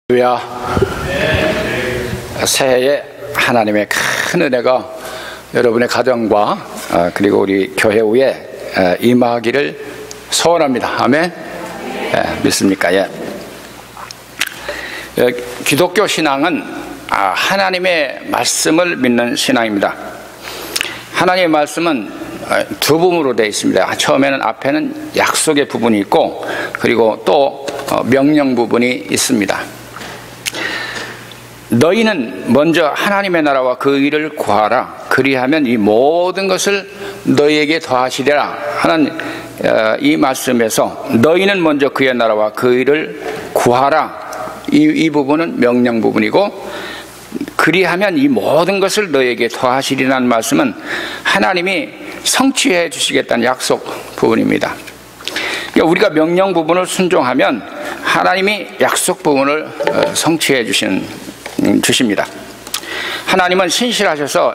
할렐루야. 새해에 하나님의 큰 은혜가 여러분의 가정과 그리고 우리 교회 위에 임하기를 소원합니다. 아멘. 믿습니까? 예. 기독교 신앙은 하나님의 말씀을 믿는 신앙입니다. 하나님의 말씀은 두 부분으로 되어 있습니다. 처음에는 앞에는 약속의 부분이 있고 그리고 또 명령 부분이 있습니다. 너희는 먼저 하나님의 나라와 그 의를 구하라. 그리하면 이 모든 것을 너희에게 더하시리라 하는 이 말씀에서 너희는 먼저 그의 나라와 그 의를 구하라. 이 부분은 명령 부분이고, 그리하면 이 모든 것을 너희에게 더하시리라는 말씀은 하나님이 성취해 주시겠다는 약속 부분입니다. 그러니까 우리가 명령 부분을 순종하면 하나님이 약속 부분을 성취해 주십니다. 하나님은 신실하셔서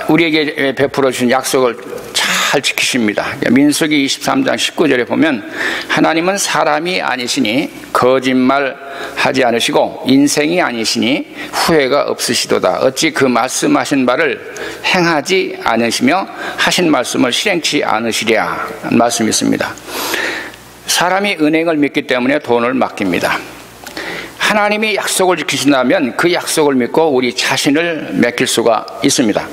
우리에게 베풀어 주신 약속을 잘 지키십니다. 민수기 23장 19절에 보면 하나님은 사람이 아니시니 거짓말하지 않으시고 인생이 아니시니 후회가 없으시도다. 어찌 그 말씀하신 바를 행하지 않으시며 하신 말씀을 실행치 않으시랴 하는 말씀이 있습니다. 사람이 은행을 믿기 때문에 돈을 맡깁니다. 하나님이 약속을 지키신다면 그 약속을 믿고 우리 자신을 맡길 수가 있습니다.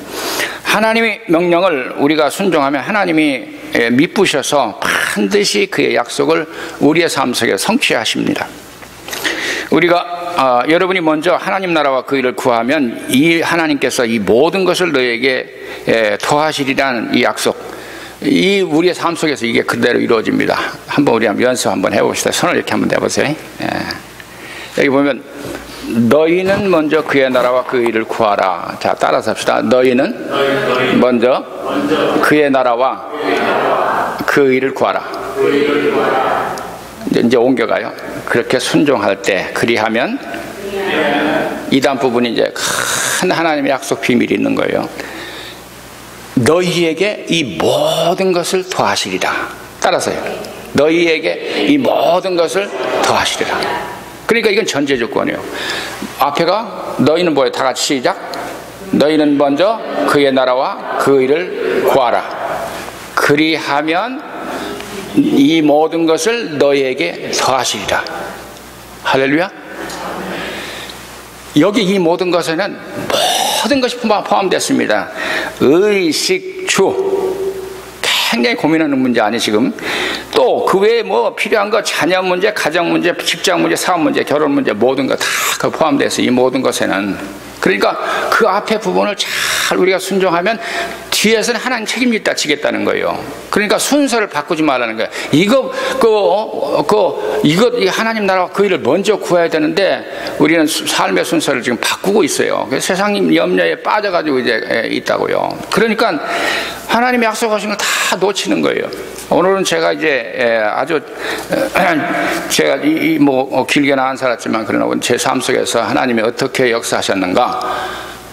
하나님의 명령을 우리가 순종하면 하나님이 미쁘셔서 반드시 그의 약속을 우리의 삶 속에 성취하십니다. 우리가 여러분이 먼저 하나님 나라와 그 일을 구하면 이 하나님께서 이 모든 것을 너에게 더하시리라는 이 약속, 이 우리의 삶 속에서 이게 그대로 이루어집니다. 한번 우리 한번 연습 한번 해봅시다. 손을 이렇게 한번 내보세요. 여기 보면 너희는 먼저 그의 나라와 그 일을 구하라. 자, 따라서 합시다. 너희는 먼저 그의 나라와 그 일을 구하라. 이제 옮겨가요. 그렇게 순종할 때, 그리하면 이 다음 부분이 이제 큰 하나님의 약속 비밀이 있는 거예요. 너희에게 이 모든 것을 더하시리라. 따라서요. 너희에게 이 모든 것을 더하시리라. 그러니까 이건 전제 조건이에요. 앞에가 너희는 뭐예요? 다 같이 시작. 너희는 먼저 그의 나라와 그 일을 구하라. 그리하면 이 모든 것을 너희에게 더하시리라. 할렐루야. 여기 이 모든 것에는 모든 것이 포함됐습니다. 의식, 주. 굉장히 고민하는 문제 아니 지금? 또 그 외에 뭐 필요한 거, 자녀 문제, 가정 문제, 직장 문제, 사업 문제, 결혼 문제, 모든 거 다 포함돼서 이 모든 것에는, 그러니까 그 앞에 부분을 잘 우리가 순종하면 뒤에서는 하나님 책임지겠다는 거예요. 그러니까 순서를 바꾸지 말라는 거예요. 이거 하나님 나라와 그 일을 먼저 구해야 되는데 우리는 삶의 순서를 지금 바꾸고 있어요. 세상 염려에 빠져가지고 이제 있다고요. 그러니까 하나님이 약속하신 걸 다 놓치는 거예요. 오늘은 제가 이제 아주 제가 길게는 안 살았지만 그러나 제 삶 속에서 하나님이 어떻게 역사하셨는가,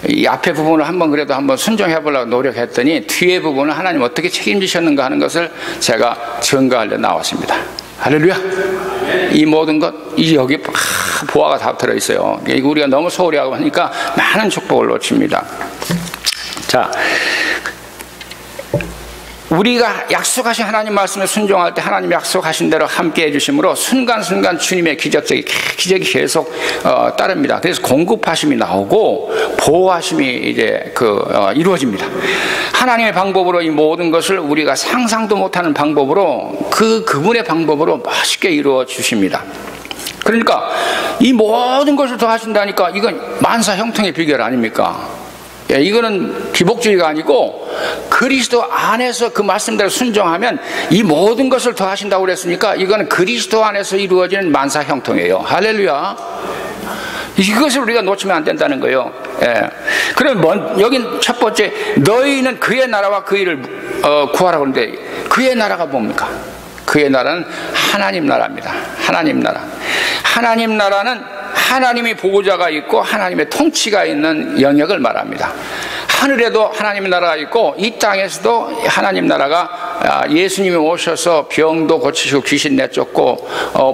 이 앞에 부분을 한번 그래도 한번 순종해 보려고 노력했더니 뒤에 부분을 하나님 어떻게 책임지셨는가 하는 것을 제가 증거하려 나왔습니다. 할렐루야. 이 모든 것, 여기 보화가 다 들어있어요. 우리가 너무 소홀히 하고 하니까 많은 축복을 놓칩니다. 자, 우리가 약속하신 하나님 말씀에 순종할 때 하나님 약속하신 대로 함께 해주심으로 순간순간 주님의 기적이 계속 따릅니다. 그래서 공급하심이 나오고 보호하심이 이제 이루어집니다. 하나님의 방법으로 이 모든 것을 우리가 상상도 못하는 방법으로 그분의 방법으로 멋있게 이루어 주십니다. 그러니까 이 모든 것을 더 하신다니까 이건 만사 형통의 비결 아닙니까? 이거는 기복주의가 아니고 그리스도 안에서 그 말씀대로 순종하면 이 모든 것을 더 하신다고 그랬으니까 이거는 그리스도 안에서 이루어지는 만사 형통이에요. 할렐루야. 이것을 우리가 놓치면 안 된다는 거예요. 그럼 여긴 첫 번째, 너희는 그의 나라와 그 일을 구하라고 하는데 그의 나라가 뭡니까? 그의 나라는 하나님 나라입니다. 하나님 나라. 하나님 나라는 하나님의 보호자가 있고 하나님의 통치가 있는 영역을 말합니다. 하늘에도 하나님의 나라가 있고 이 땅에서도 하나님 나라가 예수님이 오셔서 병도 고치시고 귀신 내쫓고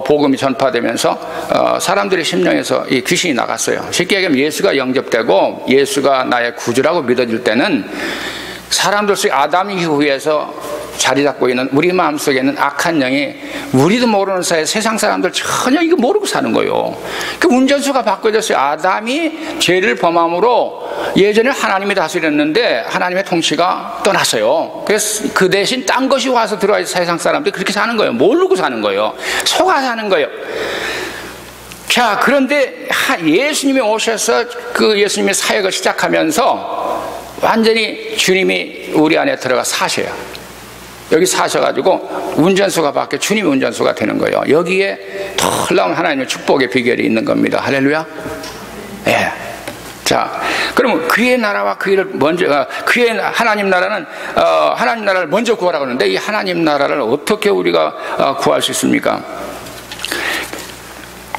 복음이 전파되면서 사람들의 심령에서 이 귀신이 나갔어요. 쉽게 얘기하면 예수가 영접되고 예수가 나의 구주라고 믿어질 때는 사람들 속에 아담 이후에서 자리 잡고 있는 우리 마음속에 있는 악한 영이 우리도 모르는 사이에 세상 사람들 전혀 이거 모르고 사는 거예요. 그 운전수가 바꿔졌어요. 아담이 죄를 범함으로 예전에 하나님이 다스렸는데 하나님의 통치가 떠났어요. 그래서 그 대신 딴 것이 와서 들어와서 세상 사람들이 그렇게 사는 거예요. 모르고 사는 거예요. 속아 사는 거예요. 자, 그런데 예수님이 오셔서 그 예수님의 사역을 시작하면서 완전히 주님이 우리 안에 들어가 사셔요. 여기 사셔가지고 운전수가 바뀌어 주님이 운전수가 되는 거예요. 여기에 놀라운 하나님의 축복의 비결이 있는 겁니다. 할렐루야. 예. 자, 그러면 그의 나라와 그 일을 먼저, 그의 하나님 나라는 하나님 나라를 먼저 구하라고 하는데 이 하나님 나라를 어떻게 우리가 구할 수 있습니까?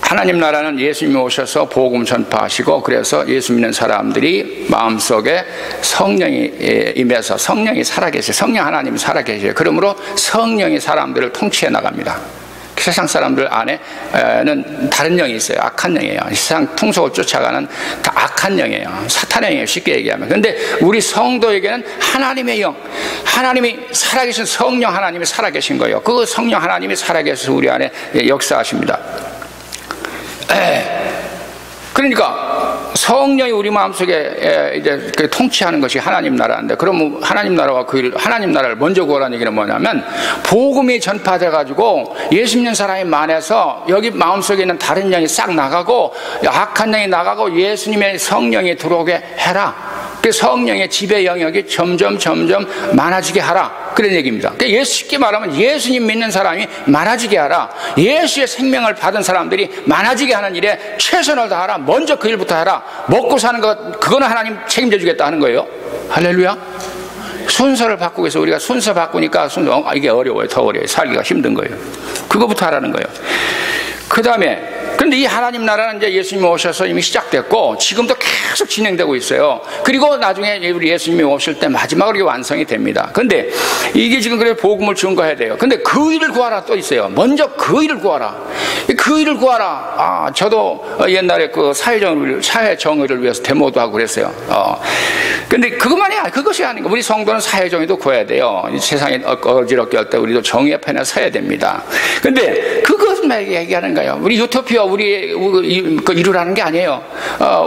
하나님 나라는 예수님이 오셔서 복음 전파하시고 그래서 예수 믿는 사람들이 마음속에 성령이 임해서 성령이 살아계세요. 성령 하나님이 살아계세요. 그러므로 성령이 사람들을 통치해 나갑니다. 세상 사람들 안에는 다른 영이 있어요. 악한 영이에요. 세상 풍속을 쫓아가는 다 악한 영이에요. 사탄의 영이에요. 쉽게 얘기하면. 그런데 우리 성도에게는 하나님의 영, 하나님이 살아계신 성령 하나님이 살아계신 거예요. 그 성령 하나님이 살아계셔서 우리 안에 역사하십니다. 그러니까 성령이 우리 마음속에 이제 통치하는 것이 하나님 나라인데, 그러면 하나님 나라와 그 일, 하나님 나라를 먼저 구하라는 얘기는 뭐냐면 복음이 전파돼 가지고 예수 믿는 사람이 많아서 여기 마음속에 있는 다른 영이 싹 나가고 악한 영이 나가고 예수님의 성령이 들어오게 해라. 그 성령의 지배 영역이 점점 많아지게 하라. 그런 얘기입니다. 그러니까 쉽게 말하면 예수님 믿는 사람이 많아지게 하라. 예수의 생명을 받은 사람들이 많아지게 하는 일에 최선을 다하라. 먼저 그 일부터 하라. 먹고 사는 것, 그거는 하나님 책임져 주겠다 하는 거예요. 할렐루야. 순서를 바꾸고 해서 우리가 순서 바꾸니까 이게 어려워요. 더 어려워요. 살기가 힘든 거예요. 그거부터 하라는 거예요. 그 다음에 그런데 이 하나님 나라는 이제 예수님이 오셔서 이미 시작됐고 지금도 계속 진행되고 있어요. 그리고 나중에 우리 예수님이 오실 때 마지막으로 이게 완성이 됩니다. 그런데 이게 지금 그래 복음을 증거해야 돼요. 근데 그 일을 구하라 또 있어요. 먼저 그 일을 구하라. 그 일을 구하라. 저도 옛날에 그 사회 정의를 위해서 데모도 하고 그랬어요. 근데 그것만이 그것이 아닌 거. 우리 성도는 사회 정의도 구해야 돼요. 세상에 어지럽게 할 때 우리도 정의의 편에 서야 됩니다. 근데 그것만 얘기하는 거예요. 우리 유토피아 우리 이루라는 게 아니에요.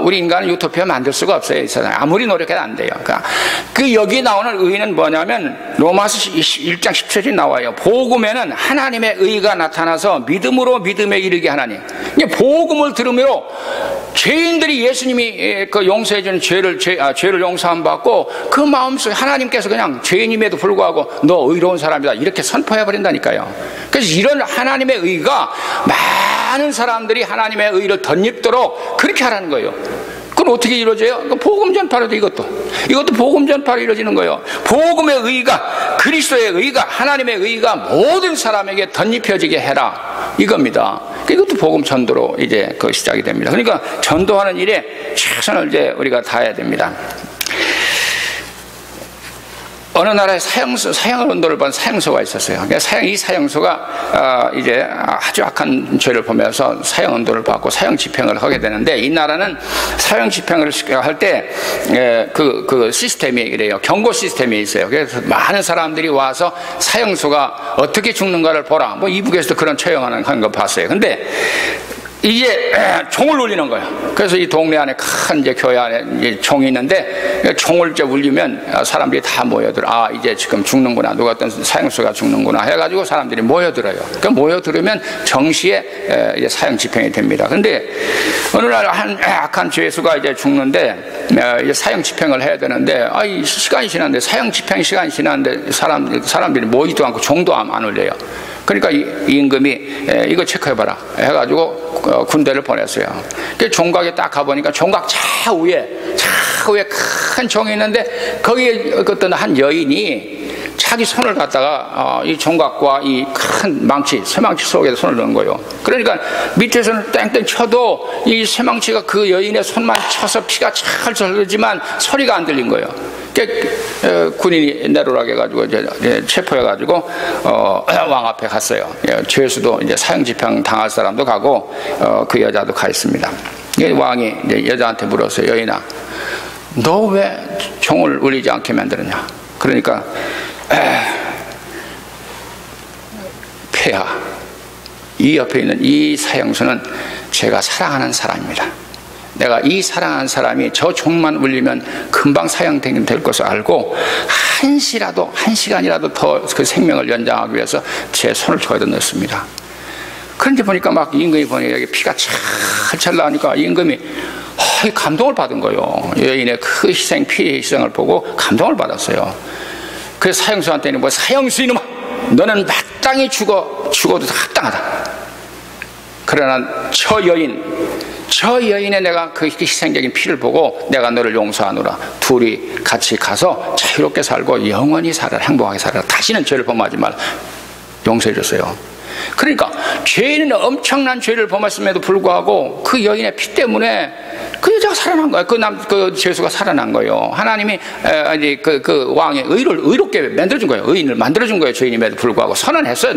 우리 인간은 유토피아 만들 수가 없어요. 이 세상에. 아무리 노력해도 안 돼요. 그러니까 그 여기 나오는 의는 뭐냐면 로마서 1장 10절이 나와요. 복음에는 하나님의 의가 나타나서 믿음으로 믿음에 이르게 하나니. 복음을 들으므로 죄인들이 예수님이 그 용서해 주는 죄를 용서함 받고 그 마음속에 하나님께서 그냥 죄인임에도 불구하고 너 의로운 사람이다 이렇게 선포해 버린다니까요. 그래서 이런 하나님의 의가 많은 사람들이 하나님의 의를 덧입도록 그렇게 하라는 거예요. 그건 어떻게 이루어져요? 복음 전파로도 이것도 복음 전파로 이루어지는 거예요. 복음의 의가, 그리스도의 의가, 하나님의 의가 모든 사람에게 덧입혀지게 해라 이겁니다. 이것도 복음 전도로 이제 그 시작이 됩니다. 그러니까 전도하는 일에 최선을 이제 우리가 다해야 됩니다. 어느 나라에 사형 언도를 본 사형소가 있었어요. 이 사형소가 이제 아주 악한 죄를 보면서 사형 언도를 받고 사형 집행을 하게 되는데, 이 나라는 사형 집행을 할 때 그 시스템이 이래요. 경고 시스템이 있어요. 그래서 많은 사람들이 와서 사형소가 어떻게 죽는가를 보라. 뭐 이북에서도 그런 처형하는 거 봤어요. 근데 이게 총을 울리는 거예요. 그래서 이 동네 안에 큰 이제 교회 안에 이제 총이 있는데 총을 이제 울리면 사람들이 다 모여들어. 이제 지금 죽는구나. 누가 어떤 사형수가 죽는구나 해가지고 사람들이 모여들어요. 그 모여들으면 정시에 이제 사형 집행이 됩니다. 근데 어느 날 한 악한 죄수가 이제 죽는데 이제 사형 집행을 해야 되는데 이 시간이 지났는데 사형 집행 시간이 지났는데 사람들이 모이지도 않고 종도 안 울려요. 그러니까 이 임금이 이거 체크해봐라 해가지고 군대를 보냈어요. 그 종각에 딱 가보니까 종각 좌우에 큰 종이 있는데 거기에 어떤 한 여인이 자기 손을 갖다가 이 종각과 이 큰 망치, 쇠망치 속에 손을 넣은 거예요. 그러니까 밑에서는 땡땡 쳐도 이 쇠망치가 그 여인의 손만 쳐서 피가 찰찰 흐르지만 소리가 안 들린 거예요. 군인이 내로라게 해가지고 이제 체포해가지고 왕 앞에 갔어요. 죄수도 이제 사형집행 당할 사람도 가고 그 여자도 가 있습니다. 왕이 이제 여자한테 물었어요. 여인아, 너 왜 종을 울리지 않게 만들었냐? 그러니까 폐하, 이 옆에 있는 이 사형수는 제가 사랑하는 사람입니다. 내가 이 사랑하는 사람이 저 종만 울리면 금방 사형될 것을 알고 한 시간이라도 더 그 생명을 연장하기 위해서 제 손을 저에다 넣습니다. 그런데 보니까 막 임금이 보니 여기 피가 찰찰 나니까 임금이 감동을 받은 거예요. 여인의 그 희생을 보고 감동을 받았어요. 그래서 사형수한테는 뭐, 사형수 이놈아, 너는 마땅히 죽어도 합당하다. 그러나 저 여인의 내가 그 희생적인 피를 보고 내가 너를 용서하노라. 둘이 같이 가서 자유롭게 살고 영원히 살아라, 행복하게 살아라. 다시는 죄를 범하지 말라. 용서해 줬어요. 그러니까 죄인은 엄청난 죄를 범했음에도 불구하고 그 여인의 피 때문에 그 여자가 살아난 거예요. 그 죄수가 살아난 거예요. 하나님이 그 왕의 의롭게 만들어준 거예요. 의인을 만들어준 거예요. 죄인임에도 불구하고 선언했어요.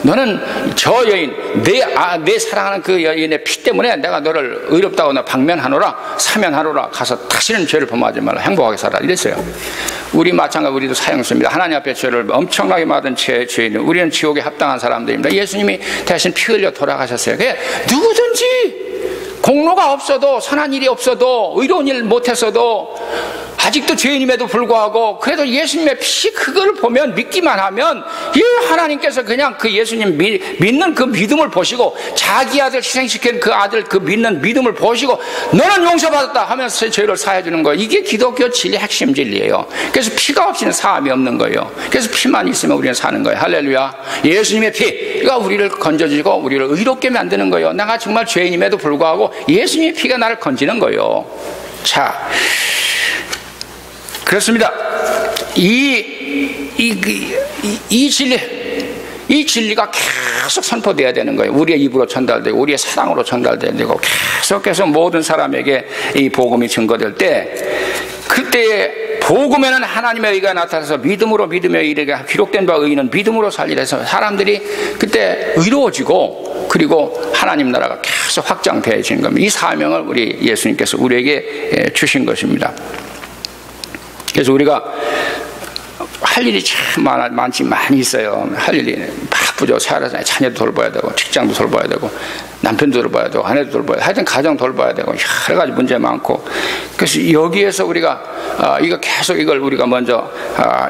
너는 저 여인, 내 사랑하는 그 여인의 피 때문에 내가 너를 의롭다고 방면하노라, 사면하노라. 가서 다시는 죄를 범하지 말라, 행복하게 살아라. 이랬어요. 우리 마찬가지, 우리도 사형수입니다. 하나님 앞에 죄를 엄청나게 받은 죄인은 우리는 지옥에 합당한 사람들입니다. 예수님이 대신 피 흘려 돌아가셨어요. 그게 누구든지 공로가 없어도, 선한 일이 없어도, 의로운 일 못했어도, 아직도 죄인임에도 불구하고 그래도 예수님의 피 그걸 보면, 믿기만 하면 하나님께서 그냥 그 예수님 믿는 그 믿음을 보시고, 자기 아들 희생시킨 그 아들 그 믿는 믿음을 보시고 너는 용서받았다 하면서 죄를 사해 주는 거예요. 이게 기독교 진리 핵심 진리예요. 그래서 피가 없이는 사함이 없는 거예요. 그래서 피만 있으면 우리는 사는 거예요. 할렐루야. 예수님의 피가 우리를 건져주고 우리를 의롭게 만드는 거예요. 내가 정말 죄인임에도 불구하고 예수님의 피가 나를 건지는 거예요. 자, 그렇습니다. 이 진리가 계속 선포돼야 되는 거예요. 우리의 입으로 전달되고 우리의 사랑으로 전달돼야 되고 계속해서 모든 사람에게 이 복음이 증거될 때, 그때 복음에는 하나님의 의가 나타나서 믿음으로 믿음의 이르게 기록된 바 의인은 믿음으로 살리라 해서 사람들이 그때 의로워지고, 그리고 하나님 나라가 계속 확장되어지는 겁니다. 이 사명을 우리 예수님께서 우리에게 주신 것입니다. 그래서 우리가 할 일이 참 많이 있어요. 할 일이 바쁘죠. 살아서 자녀도 돌봐야 되고, 직장도 돌봐야 되고, 남편도 돌봐야 되고, 아내도 돌봐야 되고, 하여튼 가정 돌봐야 되고, 여러 가지 문제 많고. 그래서 여기에서 우리가 이거 계속 이걸 우리가 먼저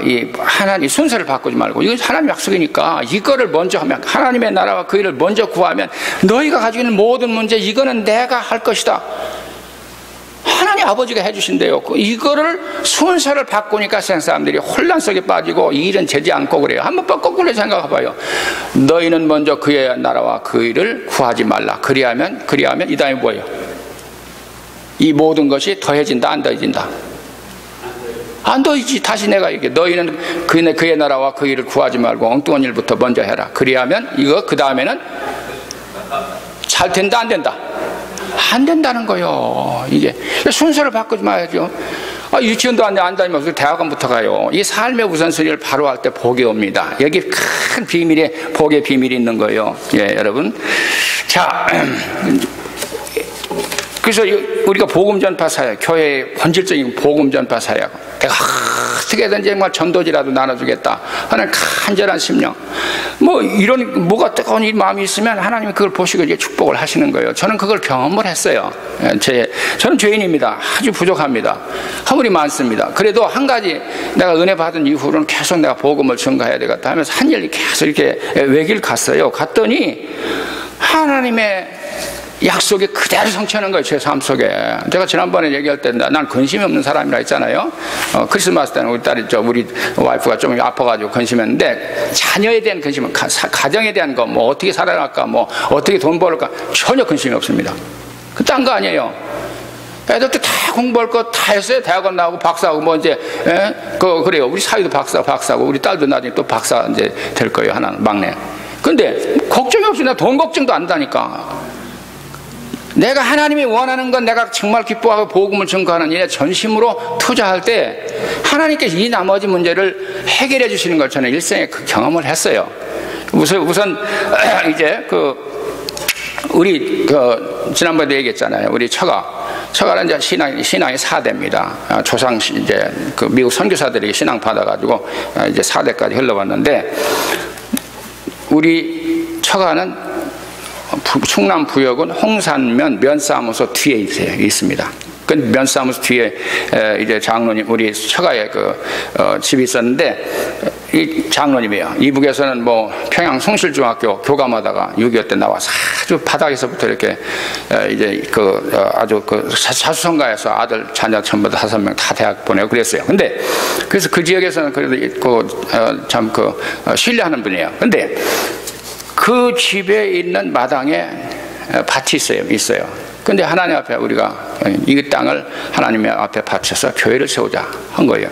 이 하나님 순서를 바꾸지 말고, 이건 하나님 약속이니까 이거를 먼저 하면, 하나님의 나라와 그 일을 먼저 구하면 너희가 가지고 있는 모든 문제 이거는 내가 할 것이다. 하나님 아버지가 해주신대요. 이거를 순서를 바꾸니까 세상 사람들이 혼란 속에 빠지고 이 일은 되지 않고 그래요. 한번 거꾸로 생각해봐요. 너희는 먼저 그의 나라와 그 일을 구하지 말라. 그리하면 이 다음에 뭐예요? 이 모든 것이 더해진다, 안 더해진다? 안 더해지지. 다시 내가 얘기해. 너희는 그의 나라와 그 일을 구하지 말고 엉뚱한 일부터 먼저 해라. 그리하면 이거 그 다음에는 잘 된다, 안 된다? 안 된다는 거예요. 이게 순서를 바꾸지 말아야죠. 유치원도 안 다니면서 대학원부터 가요. 이 삶의 우선순위를 바로 할 때 복이 옵니다. 여기 큰 비밀에 복의 비밀이 있는 거예요. 예, 여러분. 자, 그래서 우리가 복음 전파 사역, 교회의 본질적인 복음 전파 사역, 내가 어떻게든지 정말 전도지라도 나눠주겠다 하는 간절한 심령, 뭐가 뜨거운 마음이 있으면 하나님이 그걸 보시고 이제 축복을 하시는 거예요. 저는 그걸 경험을 했어요. 저는 죄인입니다. 아주 부족합니다. 허물이 많습니다. 그래도 한 가지 내가 은혜 받은 이후로는 계속 내가 복음을 증가해야 되겠다 하면서 한 일이 계속 이렇게 외길 갔어요. 갔더니 하나님의 약속이 그대로 성취하는 거예요. 제 삶 속에. 제가 지난번에 얘기할 때 난 근심이 없는 사람이라 했잖아요. 크리스마스 때는 우리 와이프가 좀 아파가지고 근심했는데, 자녀에 대한 근심은, 가정에 대한 거, 뭐 어떻게 살아갈까, 뭐 어떻게 돈 벌까, 전혀 근심이 없습니다. 그 딴 거 아니에요. 애들도 다 공부할 거 다 했어요. 대학원 나오고 박사하고 뭐 이제, 그래요. 우리 사위도 박사고, 우리 딸도 나중에 또 박사 이제 될 거예요. 하나는 막내. 근데 걱정이 없이 나 돈 걱정도 안 한다니까. 내가 하나님이 원하는 건 내가 정말 기뻐하고 복음을 증거하는 일에 전심으로 투자할 때 하나님께서 이 나머지 문제를 해결해 주시는 걸 저는 일생에 그 경험을 했어요. 우선 이제 우리 지난번에도 얘기했잖아요. 우리 처가는 이제 신앙이 4대입니다. 조상 이제 미국 선교사들이 신앙 받아가지고 이제 4대까지 흘러왔는데 우리 처가는 충남 부역은 홍산면 면사무소 뒤에 있습니다. 그 면사무소 뒤에 이제 장로님 우리 처가에 집이 있었는데 이 장로님이에요. 이북에서는 뭐 평양 송실중학교 교감하다가 6.25 때 나와서 아주 바닥에서부터 이렇게 이제 아주 자수성가해서 아들 자녀 전부 다 5명 다 대학 보내고 그랬어요. 근데 그래서 그 지역에서는 그래도 참 신뢰하는 분이에요. 근데 그 집에 있는 마당에 밭이 있어요. 근데 하나님 앞에 우리가 이 땅을 하나님의 앞에 바쳐서 교회를 세우자 한 거예요.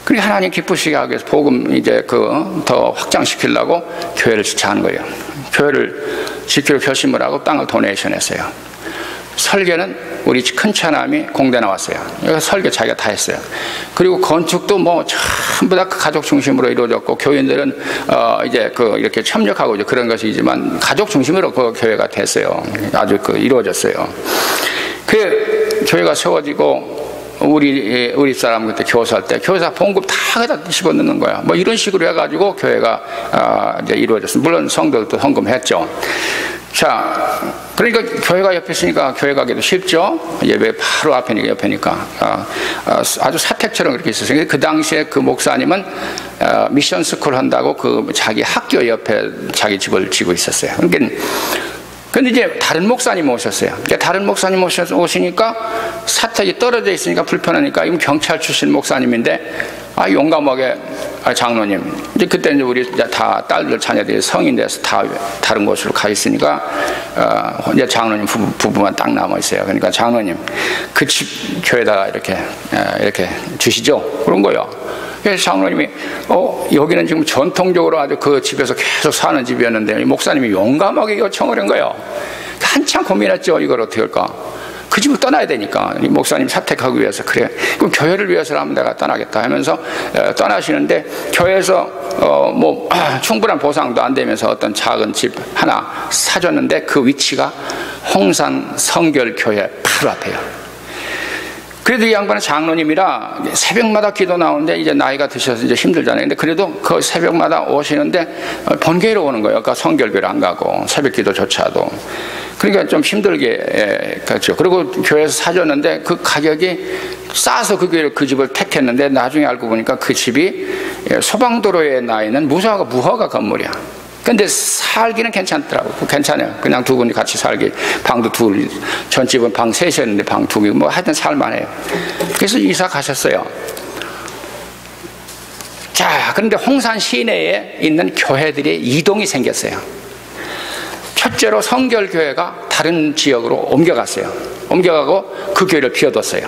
그리고 하나님 기쁘시게 하기 위해서 복음 이제 더 확장시키려고 교회를 지체하는 거예요. 교회를 지키려 결심을 하고 땅을 도네이션 했어요. 설계는 우리 큰 차남이 공대 나왔어요. 여기서 설계 자기가 다 했어요. 그리고 건축도 뭐 전부 다 가족 중심으로 이루어졌고 교인들은 이제 이렇게 협력하고 이제 그런 것이지만 가족 중심으로 그 교회가 됐어요. 아주 이루어졌어요. 그 교회가 세워지고 우리 사람 그때 교사할 때 교사 봉급 다 거기다 집어넣는 거야. 뭐 이런 식으로 해가지고 교회가 이제 이루어졌어요. 물론 성도들도 헌금했죠. 자, 그러니까 교회가 옆에 있으니까 교회 가기도 쉽죠. 예배 바로 옆에니까 아주 사택처럼 그렇게 있었어요. 그 당시에 그 목사님은 미션 스쿨 한다고 자기 학교 옆에 자기 집을 지고 있었어요. 그러니까 근데 이제 다른 목사님 오셨어요. 다른 목사님 오시니까 사택이 떨어져 있으니까 불편하니까 이건 경찰 출신 목사님인데 용감하게 장로님 이제 그때 이제 우리 다 딸들 자녀들이 성인 돼서 다 다른 곳으로 가 있으니까 이제 장로님 부부만 딱 남아 있어요. 그러니까 장로님 그 집 교회다가 이렇게 주시죠. 그런 거요. 그래서 장로님이 여기는 지금 전통적으로 아주 그 집에서 계속 사는 집이었는데 목사님이 용감하게 요청을 한 거예요. 한참 고민했죠. 이걸 어떻게 할까. 그 집을 떠나야 되니까 이 목사님 사택하기 위해서 그래 그럼 교회를 위해서라면 내가 떠나겠다 하면서 떠나시는데 교회에서 뭐 충분한 보상도 안 되면서 어떤 작은 집 하나 사줬는데 그 위치가 홍산 성결교회 바로 앞에요. 그래도 이 양반은 장로님이라 새벽마다 기도 나오는데 이제 나이가 드셔서 이제 힘들잖아요. 근데 그래도 그 새벽마다 오시는데 본교회로 오는 거예요. 그러니까 성결교회를 안 가고 새벽 기도조차도. 그러니까 좀 힘들게 갔죠. 그리고 교회에서 사줬는데 그 가격이 싸서 그 집을 택했는데 나중에 알고 보니까 그 집이 소방도로에 나 있는 무허가 건물이야. 근데 살기는 괜찮더라고. 괜찮아요. 그냥 두 분이 같이 살기. 방도 전 집은 방 셋이었는데 방 2개. 뭐 하여튼 살만해요. 그래서 이사 가셨어요. 자, 그런데 홍산 시내에 있는 교회들이 이동이 생겼어요. 첫째로 성결교회가 다른 지역으로 옮겨갔어요. 옮겨가고 그 교회를 비워뒀어요.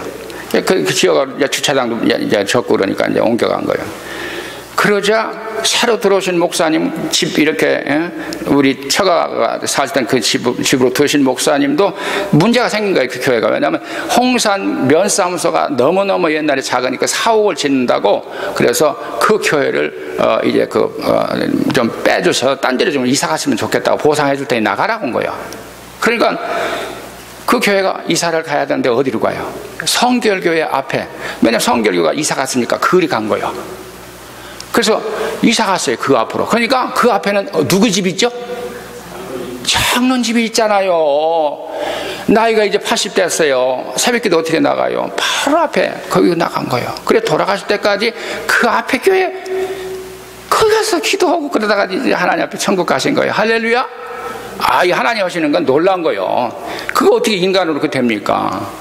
그 지역을 주차장도 이제 적고 그러니까 이제 옮겨간 거예요. 그러자 새로 들어오신 목사님 집 이렇게 우리 처가가 살 땐 그 집으로 들어오신 목사님도 문제가 생긴 거예요. 그 교회가. 왜냐하면 홍산 면사무소가 너무너무 옛날에 작으니까 사옥을 짓는다고 그래서 그 교회를 이제 좀 빼줘서 딴 데로 좀 이사 갔으면 좋겠다고 보상해 줄 테니 나가라고 한 거예요. 그러니까 그 교회가 이사를 가야 되는데 어디로 가요? 성결교회 앞에. 왜냐면 성결교회가 이사 갔으니까 그리 간 거예요. 그래서 이사 갔어요. 그 앞으로. 그러니까 그 앞에는 누구 집 있죠? 장로님 집이 있잖아요. 나이가 이제 80 됐어요. 새벽기도 어떻게 나가요? 바로 앞에 거기 나간 거예요. 그래 돌아가실 때까지 그 앞에 교회 거기 가서 기도하고 그러다가 이제 하나님 앞에 천국 가신 거예요. 할렐루야. 이 하나님 하시는 건 놀라운 거예요. 그거 어떻게 인간으로 그렇게 됩니까?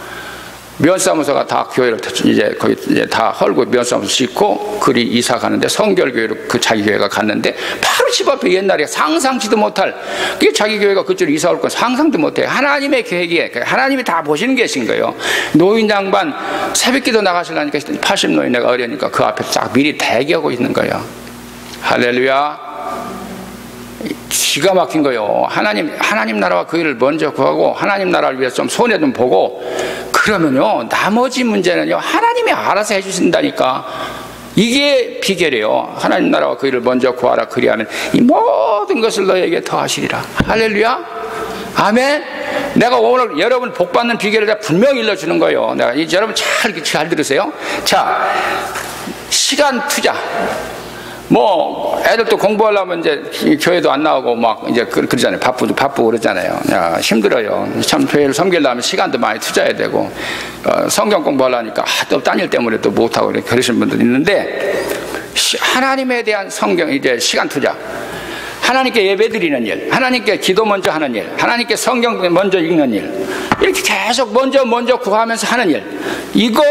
면사무소가 다 교회를 이제 거의 이제 다 헐고 면사무소 짓고 그리 이사 가는데 성결교회로 그 자기 교회가 갔는데 바로 집 앞에 옛날에 상상치도 못할 그게 자기 교회가 그쪽으로 이사 올 건 상상도 못해요. 하나님의 계획에 하나님이 다 보시는 계신 거예요. 노인 양반 새벽기도 나가시려니까 80 노인네가 어려니까 그 앞에 쫙 미리 대기하고 있는 거예요. 할렐루야. 기가 막힌 거요. 하나님 나라와 그 일을 먼저 구하고 하나님 나라를 위해서 좀 손해 좀 보고 그러면요 나머지 문제는요 하나님이 알아서 해주신다니까. 이게 비결이에요. 하나님 나라와 그 일을 먼저 구하라. 그리하면 이 모든 것을 너에게 더하시리라. 할렐루야. 아멘. 내가 오늘 여러분 복 받는 비결을 내가 분명히 일러주는 거예요. 내가 여러분 잘 들으세요. 자, 시간 투자. 뭐 애들도 공부하려면 이제 교회도 안 나오고 막 이제 그러잖아요. 바쁘고 그러잖아요. 야, 힘들어요. 참 교회를 섬기려면 시간도 많이 투자해야 되고 성경 공부하려니까 또 딴 일 때문에 또 못하고 그러시는 분들 있는데 하나님에 대한 성경 이제 시간 투자. 하나님께 예배드리는 일, 하나님께 기도 먼저 하는 일, 하나님께 성경 먼저 읽는 일, 이렇게 계속 먼저 구하면서 하는 일. 이거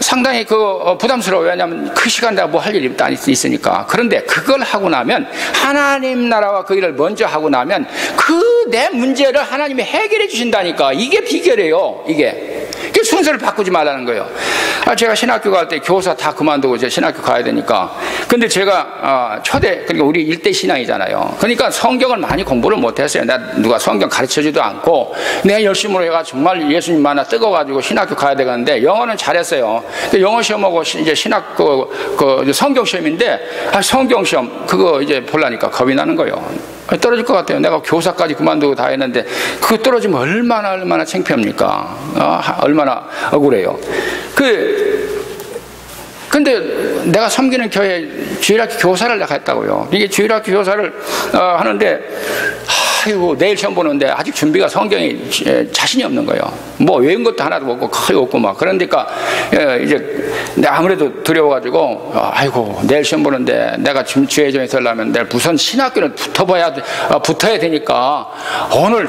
상당히 부담스러워요. 왜냐하면 그 시간 내가 뭐 할 일이 있으니까. 그런데 그걸 하고 나면 하나님 나라와 그 일을 먼저 하고 나면 그 내 문제를 하나님이 해결해 주신다니까. 이게 비결이에요. 이게 순서를 바꾸지 말라는 거예요. 제가 신학교 갈 때 교사 다 그만두고 이제 신학교 가야 되니까. 근데 제가 그러니까 우리 일대 신앙이잖아요. 그러니까 성경을 많이 공부를 못했어요. 누가 성경 가르쳐주지도 않고 내 열심으로 해가 정말 예수님 만나 뜨거워가지고 신학교 가야 되겠는데 영어는 잘했어요. 영어 시험하고 이제 신학 성경 시험인데 성경 시험 그거 이제 보려니까 겁이 나는 거예요. 떨어질 것 같아요. 내가 교사까지 그만두고 다 했는데 그거 떨어지면 얼마나 창피합니까? 얼마나 억울해요. 근데 내가 섬기는 교회 주일학교 교사를 내가 했다고요. 이게 주일학교 교사를 하는데 아이고 내일 시험 보는데 아직 준비가 성경이 자신이 없는 거예요. 뭐 외운 것도 하나도 없고 거의 없고 막 그러니까 이제 내가 아무래도 두려워가지고 아이고 내일 시험 보는데 내가 주의점에 서려면 내일 우선 신학교는 붙어야 되니까 오늘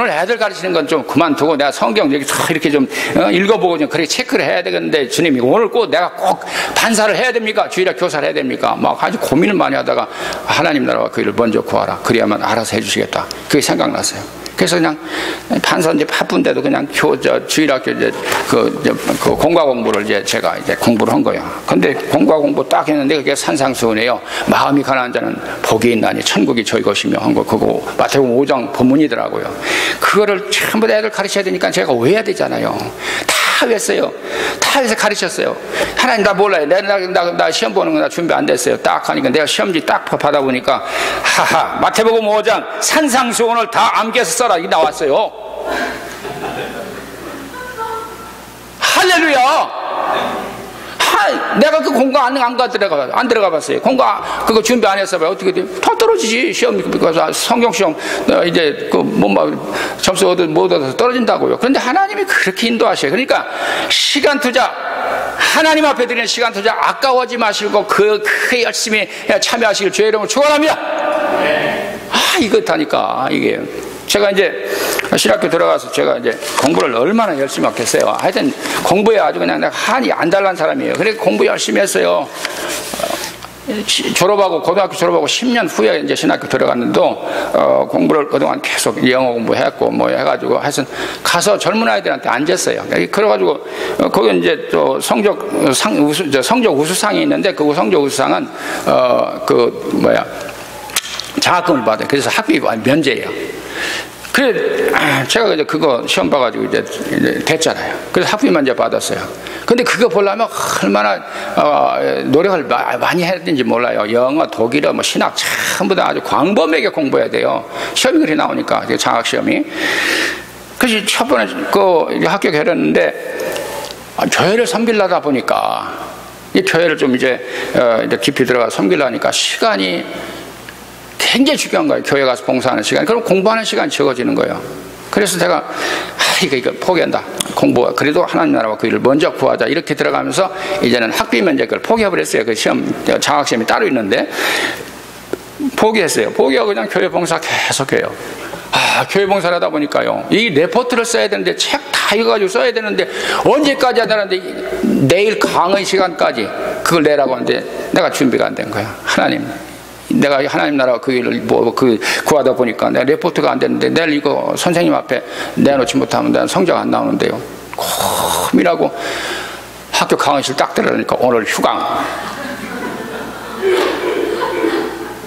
애들 가르치는 건 좀 그만두고 내가 성경 이렇게 좀 읽어보고 좀 그렇게 체크를 해야 되겠는데 주님이 오늘 꼭 내가 꼭 반사를 해야 됩니까? 주일학 교사를 해야 됩니까? 막 아주 고민을 많이 하다가 하나님 나라와 그 일을 먼저 구하라. 그래야만 알아서 해주시겠다. 그게 생각났어요. 그래서 그냥 판사 이제 바쁜데도 그냥 주일학교 이제 그 공과 공부를 이제 제가 이제 공부를 한 거예요. 근데 공과 공부 딱 했는데 그게 산상수훈이에요. 마음이 가난한 자는 복이 있나니 천국이 저희 것이며 한 거 그거 마태복음 5장 본문이더라고요. 그거를 전부 애들 가르쳐야 되니까 제가 외워야 되잖아요. 다 외웠어요. 다 외워서 가르쳤어요. 하나님 나 몰라요. 나 시험 보는 거 나 준비 안 됐어요. 딱 하니까 내가 시험지 딱 받아보니까 하하 마태복음 5장 산상수훈을 다 암기해서 써라 이게 나왔어요. 할렐루야. 내가 그 공부 안 들어가 봤어요. 공부 그거 준비 안 했어 봐요. 어떻게 돼? 다 떨어지지. 시험 성경 시험 이제 점수 못 얻어서 떨어진다고요. 그런데 하나님이 그렇게 인도하셔요. 그러니까 시간 투자 하나님 앞에 드리는 시간 투자 아까워하지 마시고 그 열심히 참여하시길 주의 이름으로 축원합니다. 이렇다니까 이게. 제가 이제 신학교 들어가서 제가 이제 공부를 얼마나 열심히 했겠어요. 하여튼 공부에 아주 그냥 내가 한이 안 달란 사람이에요. 그래 공부 열심히 했어요. 고등학교 졸업하고 10년 후에 이제 신학교 들어갔는데도 공부를 그동안 계속 영어 공부했고 뭐 해가지고 하여튼 가서 젊은 아이들한테 앉았어요. 그래가지고 거기 이제 또 성적 우수상이 있는데 그 성적 우수상은 장학금을 받아요. 그래서 학비 면제예요. 그래 제가 이제 그거 시험 봐가지고 이제 됐잖아요. 그래서 학비만 이제 받았어요. 근데 그거 보려면 얼마나 노력을 많이 해야 되는지 몰라요. 영어, 독일어, 뭐 신학 전부 다 아주 광범위하게 공부해야 돼요. 시험이 그렇게 나오니까 장학 시험이. 그래서 첫 번에 그 합격했는데 교회를 섬기려다 보니까 이 교회를 좀 이제 깊이 들어가 섬기려니까 시간이 굉장히 중요한 거예요. 교회 가서 봉사하는 시간. 그럼 공부하는 시간이 적어지는 거예요. 그래서 제가 이거 포기한다. 공부 그래도 하나님 나라와 그 일을 먼저 구하자. 이렇게 들어가면서 이제는 학비 면제를 포기해버렸어요. 그 시험 장학 시험이 따로 있는데 포기했어요. 포기하고 그냥 교회 봉사 계속해요. 교회 봉사를 하다 보니까요. 이 레포트를 써야 되는데 책 다 읽어가지고 써야 되는데 언제까지 해야 되는데 내일 강의 시간까지 그걸 내라고 하는데 내가 준비가 안 된 거야. 내가 하나님 나라 그 일을 구하다 보니까 내가 레포트가 안 됐는데 내일 이거 선생님 앞에 내놓지 못하면 내가 성적 안 나오는데요. 고민하고 학교 강의실 딱 들어가니까 오늘 휴강.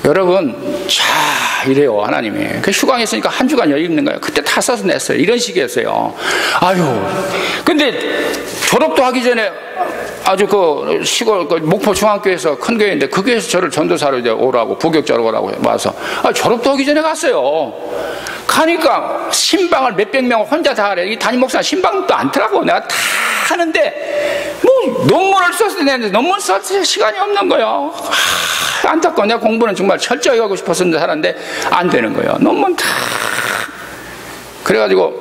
여러분, 자, 이래요, 하나님이. 그 휴강에 있으니까 한 주간 여유 있는 거예요. 그때 다 써서 냈어요. 이런 식이었어요. 아유. 근데 졸업도 하기 전에 아주 그 시골, 그 목포 중앙교회에서 큰 교회인데 그 교회에서 저를 전도사로 이제 오라고, 부격자로 오라고 와서, 졸업도 하기 전에 갔어요. 가니까 신방을 몇백 명 혼자 다 하래. 이 담임 목사 신방도 않더라고. 내가 다 하는데, 뭐, 논문을 써서 내는데 논문 쓸 시간이 없는 거예요. 안타까워. 내가 공부는 정말 철저히 하고 싶었는데 살았는데 안 되는 거예요. 논문 다. 그래가지고,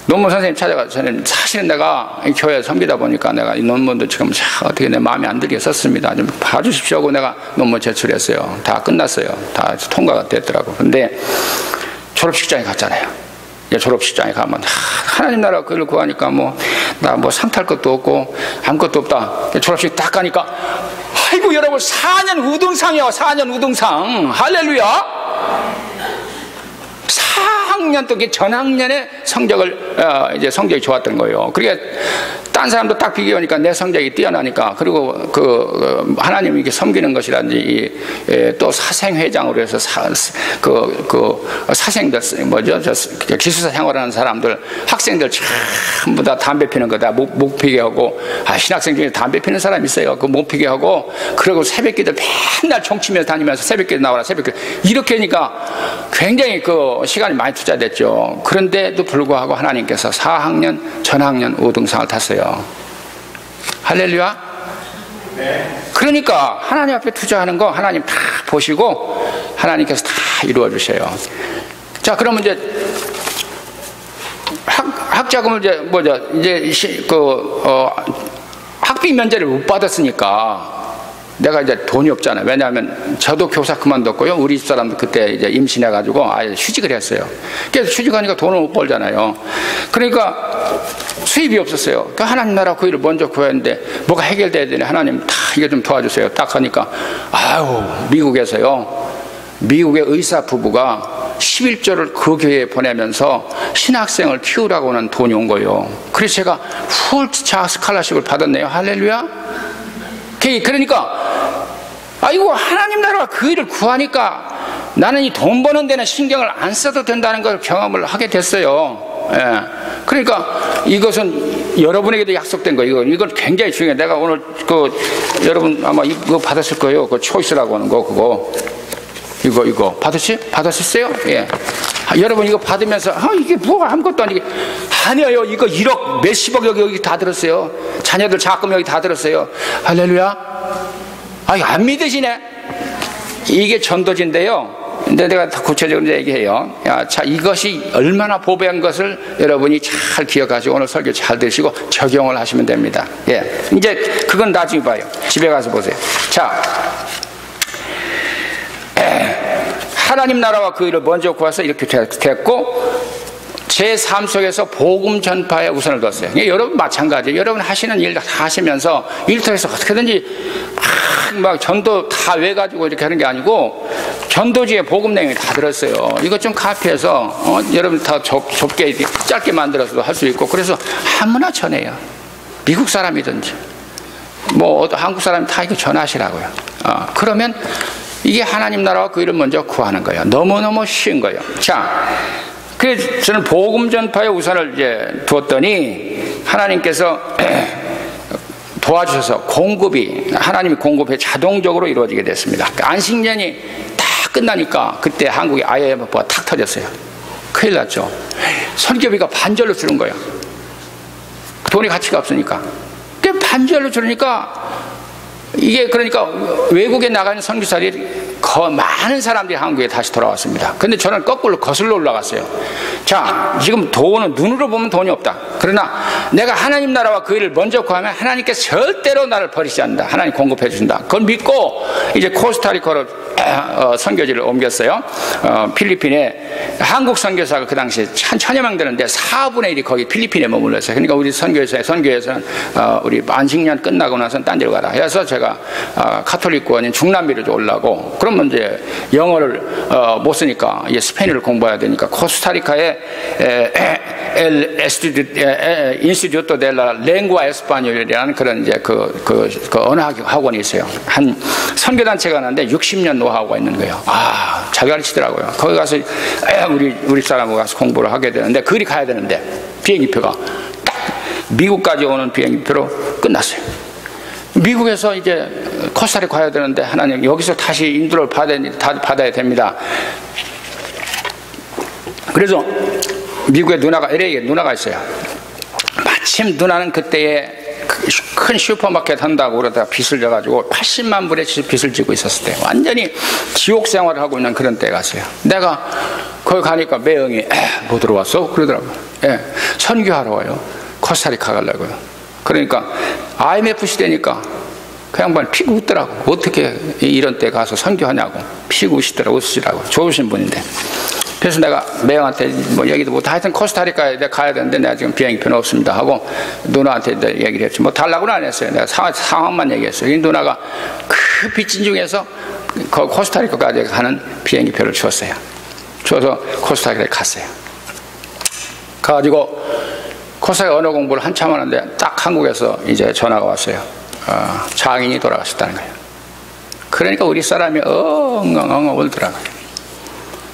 논문 선생님 찾아가, 선생님, 사실은 내가 이 교회 섬기다 보니까 내가 이 논문도 지금 어떻게 내 마음에 안 들게 썼습니다. 좀 봐주십시오 하고 내가 논문 제출했어요. 다 끝났어요. 다 통과가 됐더라고. 근데 졸업식장에 갔잖아요. 졸업식장에 가면 하나님 나라 그를 구하니까 나 상 탈 것도 없고 아무것도 없다. 졸업식 딱 가니까 아이고 여러분 4년 우등상이요. 4년 우등상. 할렐루야. 4학년 또 전학년에 성적이 좋았던 거예요. 그러니까 딴 사람도 딱 비교하니까 내 성적이 뛰어나니까, 그리고 하나님 이렇게 섬기는 것이라든지 또 사생회장으로 해서 사생들 기숙사 생활하는 사람들, 학생들 전부 다 담배 피는 거 다 못 피게 하고, 신학생 중에 담배 피는 사람 있어요. 그 못 피게 하고, 그리고 새벽기도 맨날 총치면서 다니면서 새벽기도 나와라 새벽기도 이렇게 하니까 굉장히 시간이 많이 투자됐죠. 그런데도 불구하고 하나님께서 4학년 전학년 우등상을 탔어요. 할렐루야. 네. 그러니까 하나님 앞에 투자하는 거 하나님 다 보시고 하나님께서 다 이루어 주셔요. 자, 그러면 이제 학자금을 학비 면제를 못 받았으니까 내가 이제 돈이 없잖아요. 왜냐하면 저도 교사 그만뒀고요. 우리 집사람도 그때 이제 임신해가지고 아예 휴직을 했어요. 그래서 휴직하니까 돈을 못 벌잖아요. 그러니까 수입이 없었어요. 그러니까 하나님 나라 그 일을 먼저 구했는데 뭐가 해결돼야 되네. 하나님 다 이거 좀 도와주세요. 딱 하니까 미국에서요. 미국의 의사 부부가 11조를 그 교회에 보내면서 신학생을 키우라고 하는 돈이 온 거예요. 그래서 제가 풀 스칼라십을 받았네요. 할렐루야. 그러니까 이거 하나님 나라가 그 일을 구하니까 나는 이 돈 버는 데는 신경을 안 써도 된다는 걸 경험을 하게 됐어요. 예. 그러니까 이것은 여러분에게도 약속된 거예요. 이건 굉장히 중요해요. 내가 오늘 여러분 아마 이거 받았을 거예요. 초이스라고 하는 거 이거 받으셨어요? 예. 여러분 이거 받으면서 이게 뭐가 아무것도 아니게 아니에요. 이거 1억 몇십억 여기 다 들었어요. 자녀들 자금 여기 다 들었어요. 할렐루야. 안 믿으시네. 이게 전도지인데요. 근데 내가 다 구체적으로 얘기해요. 자, 이것이 얼마나 보배한 것을 여러분이 잘 기억하시고 오늘 설교 잘 들으시고 적용을 하시면 됩니다. 예. 이제 그건 나중에 봐요. 집에 가서 보세요. 자, 하나님 나라와 그 일을 먼저 구해서 이렇게 됐고, 제 삶 속에서 복음 전파에 우선을 뒀어요. 여러분 마찬가지예요. 여러분 하시는 일 다 하시면서 일터에서 어떻게든지 막 전도 다 외가지고 이렇게 하는 게 아니고 전도지에 복음 내용이 다 들었어요. 이것 좀 카피해서 여러분 다 좁게 짧게 만들어서도 할 수 있고, 그래서 아무나 전해요. 미국 사람이든지 한국 사람이 다 이거 전하시라고요. 그러면 이게 하나님 나라와 그 일을 먼저 구하는 거예요. 너무너무 쉬운 거예요. 자, 그래서 저는 복음 전파에 우선을 이제 두었더니 하나님께서 도와주셔서 하나님이 공급이 자동적으로 이루어지게 됐습니다. 안식년이 다 끝나니까 그때 한국에 IMF가 탁 터졌어요. 큰일 났죠. 설교비가 반절로 줄은 거예요. 돈이 가치가 없으니까. 반절로 줄으니까 이게 그러니까 외국에 나가는 선교사들이 많은 사람들이 한국에 다시 돌아왔습니다. 근데 저는 거꾸로 거슬러 올라갔어요. 자, 지금 돈은 눈으로 보면 돈이 없다. 그러나 내가 하나님 나라와 그 일을 먼저 구하면 하나님께서 절대로 나를 버리지 않는다. 하나님 공급해 주신다. 그걸 믿고 이제 코스타리카로 선교지를 옮겼어요. 필리핀에 한국 선교사가 그 당시에 한 1000여 명 되는데 4분의 1이 거기 필리핀에 머물렀어요. 그러니까 우리 선교에서는 우리 안식년 끝나고 나서는 딴 데로 가라 해서 제가 카톨릭 구원인 중남미를 올라고, 그러면 이제 영어를 못 쓰니까 이제 스페인어를 공부해야 되니까 코스타리카에 인스티튜토 델라 랭구아 에스파뇰이라는 그런 이제 그 언어학 학원이 있어요. 한 선교단체가 하는데 60년 노하우가 있는 거예요. 아, 잘 가르치더라고요. 거기 가서 우리 사람하고 가서 공부를 하게 되는데, 그리 가야 되는데 비행기표가 딱 미국까지 오는 비행기표로 끝났어요. 미국에서 이제 코스타리카 가야 되는데, 하나님 여기서 다시 인도를 받아야 됩니다. 그래서 미국에 누나가, LA에 누나가 있어요. 마침 누나는 그때에 큰 슈퍼마켓 한다고 그러다가 빚을 져가지고 80만 불의 빚을 지고 있었을 때, 완전히 지옥 생활을 하고 있는 그런 때에 갔어요. 내가 거기 가니까 매형이 뭐 들어왔어? 그러더라고요. 선교하러 와요. 코스타리카 가려고요. 그러니까 IMF 시대니까 그 양반 피고 웃더라고. 어떻게 이런 때 가서 선교하냐고 피고 웃으시더라고. 좋으신 분인데. 그래서 내가 매형한테 뭐 얘기도 못, 하여튼 코스타리카에 내가 가야 되는데 내가 지금 비행기표는 없습니다 하고 누나한테 얘기를 했지. 뭐 달라고는 안 했어요. 내가 상황만 얘기했어요. 이 누나가 그 빚진 중에서 코스타리카까지 가는 비행기표를 주었어요. 줘서 코스타리카에 갔어요. 가가지고 코스타리카 언어 공부를 한참 하는데 딱 한국에서 이제 전화가 왔어요. 장인이 돌아가셨다는 거예요. 그러니까 우리 사람이 엉엉 울더라고요.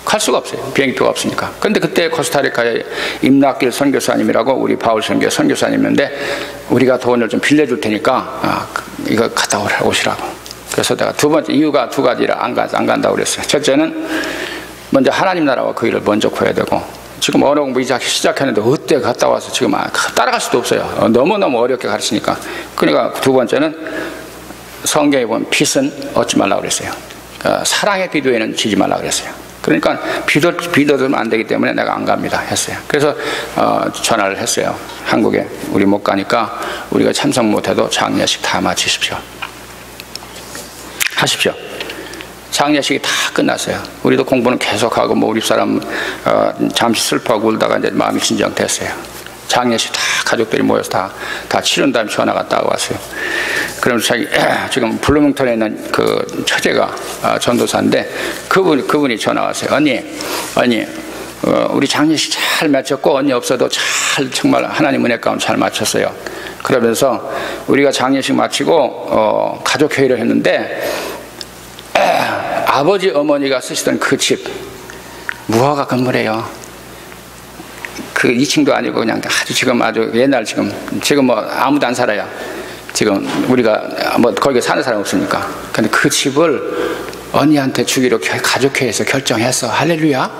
갈 수가 없어요. 비행기표가 없으니까. 근데 그때 코스타리카에 임낙길 선교사님이라고 우리 바울 선교사님인데, 우리가 돈을 좀 빌려줄 테니까 이거 갔다 오시라고. 그래서 내가 두 번째 이유가 두 가지라 안 간다고 그랬어요. 첫째는 먼저 하나님 나라와 그 일을 먼저 구해야 되고, 지금 언어 공부 이제 시작했는데 어때 갔다 와서 지금 따라갈 수도 없어요. 너무너무 어렵게 가르치니까. 그러니까 두 번째는 성경에 보면 빚은 얻지 말라고 그랬어요. 사랑의 비도에는 지지 말라고 그랬어요. 그러니까 비도들면 안 되기 때문에 내가 안 갑니다 했어요. 그래서 전화를 했어요. 한국에 우리 못 가니까 우리가 참석 못해도 장례식 다 마치십시오. 하십시오. 장례식이 다 끝났어요. 우리도 공부는 계속하고 뭐 우리 사람 잠시 슬퍼하고 울다가 이제 마음이 진정됐어요. 장례식 다 가족들이 모여서 다 치른 다음에 전화 갔다 왔어요. 그러면서 지금 블루밍턴에 있는 그 처제가 전도사인데 그분이 전화 왔어요. 언니 우리 장례식 잘 마쳤고 언니 없어도 잘 정말 하나님 은혜 가운데 잘 마쳤어요. 그러면서 우리가 장례식 마치고 가족회의를 했는데 아버지 어머니가 쓰시던 그 집 무화과 건물이에요. 그 2층도 아니고 그냥 아주 옛날 지금 뭐 아무도 안 살아요. 지금 우리가 뭐 거기 사는 사람 없으니까. 근데 그 집을 언니한테 주기로 가족회의에서 결정했어. 할렐루야.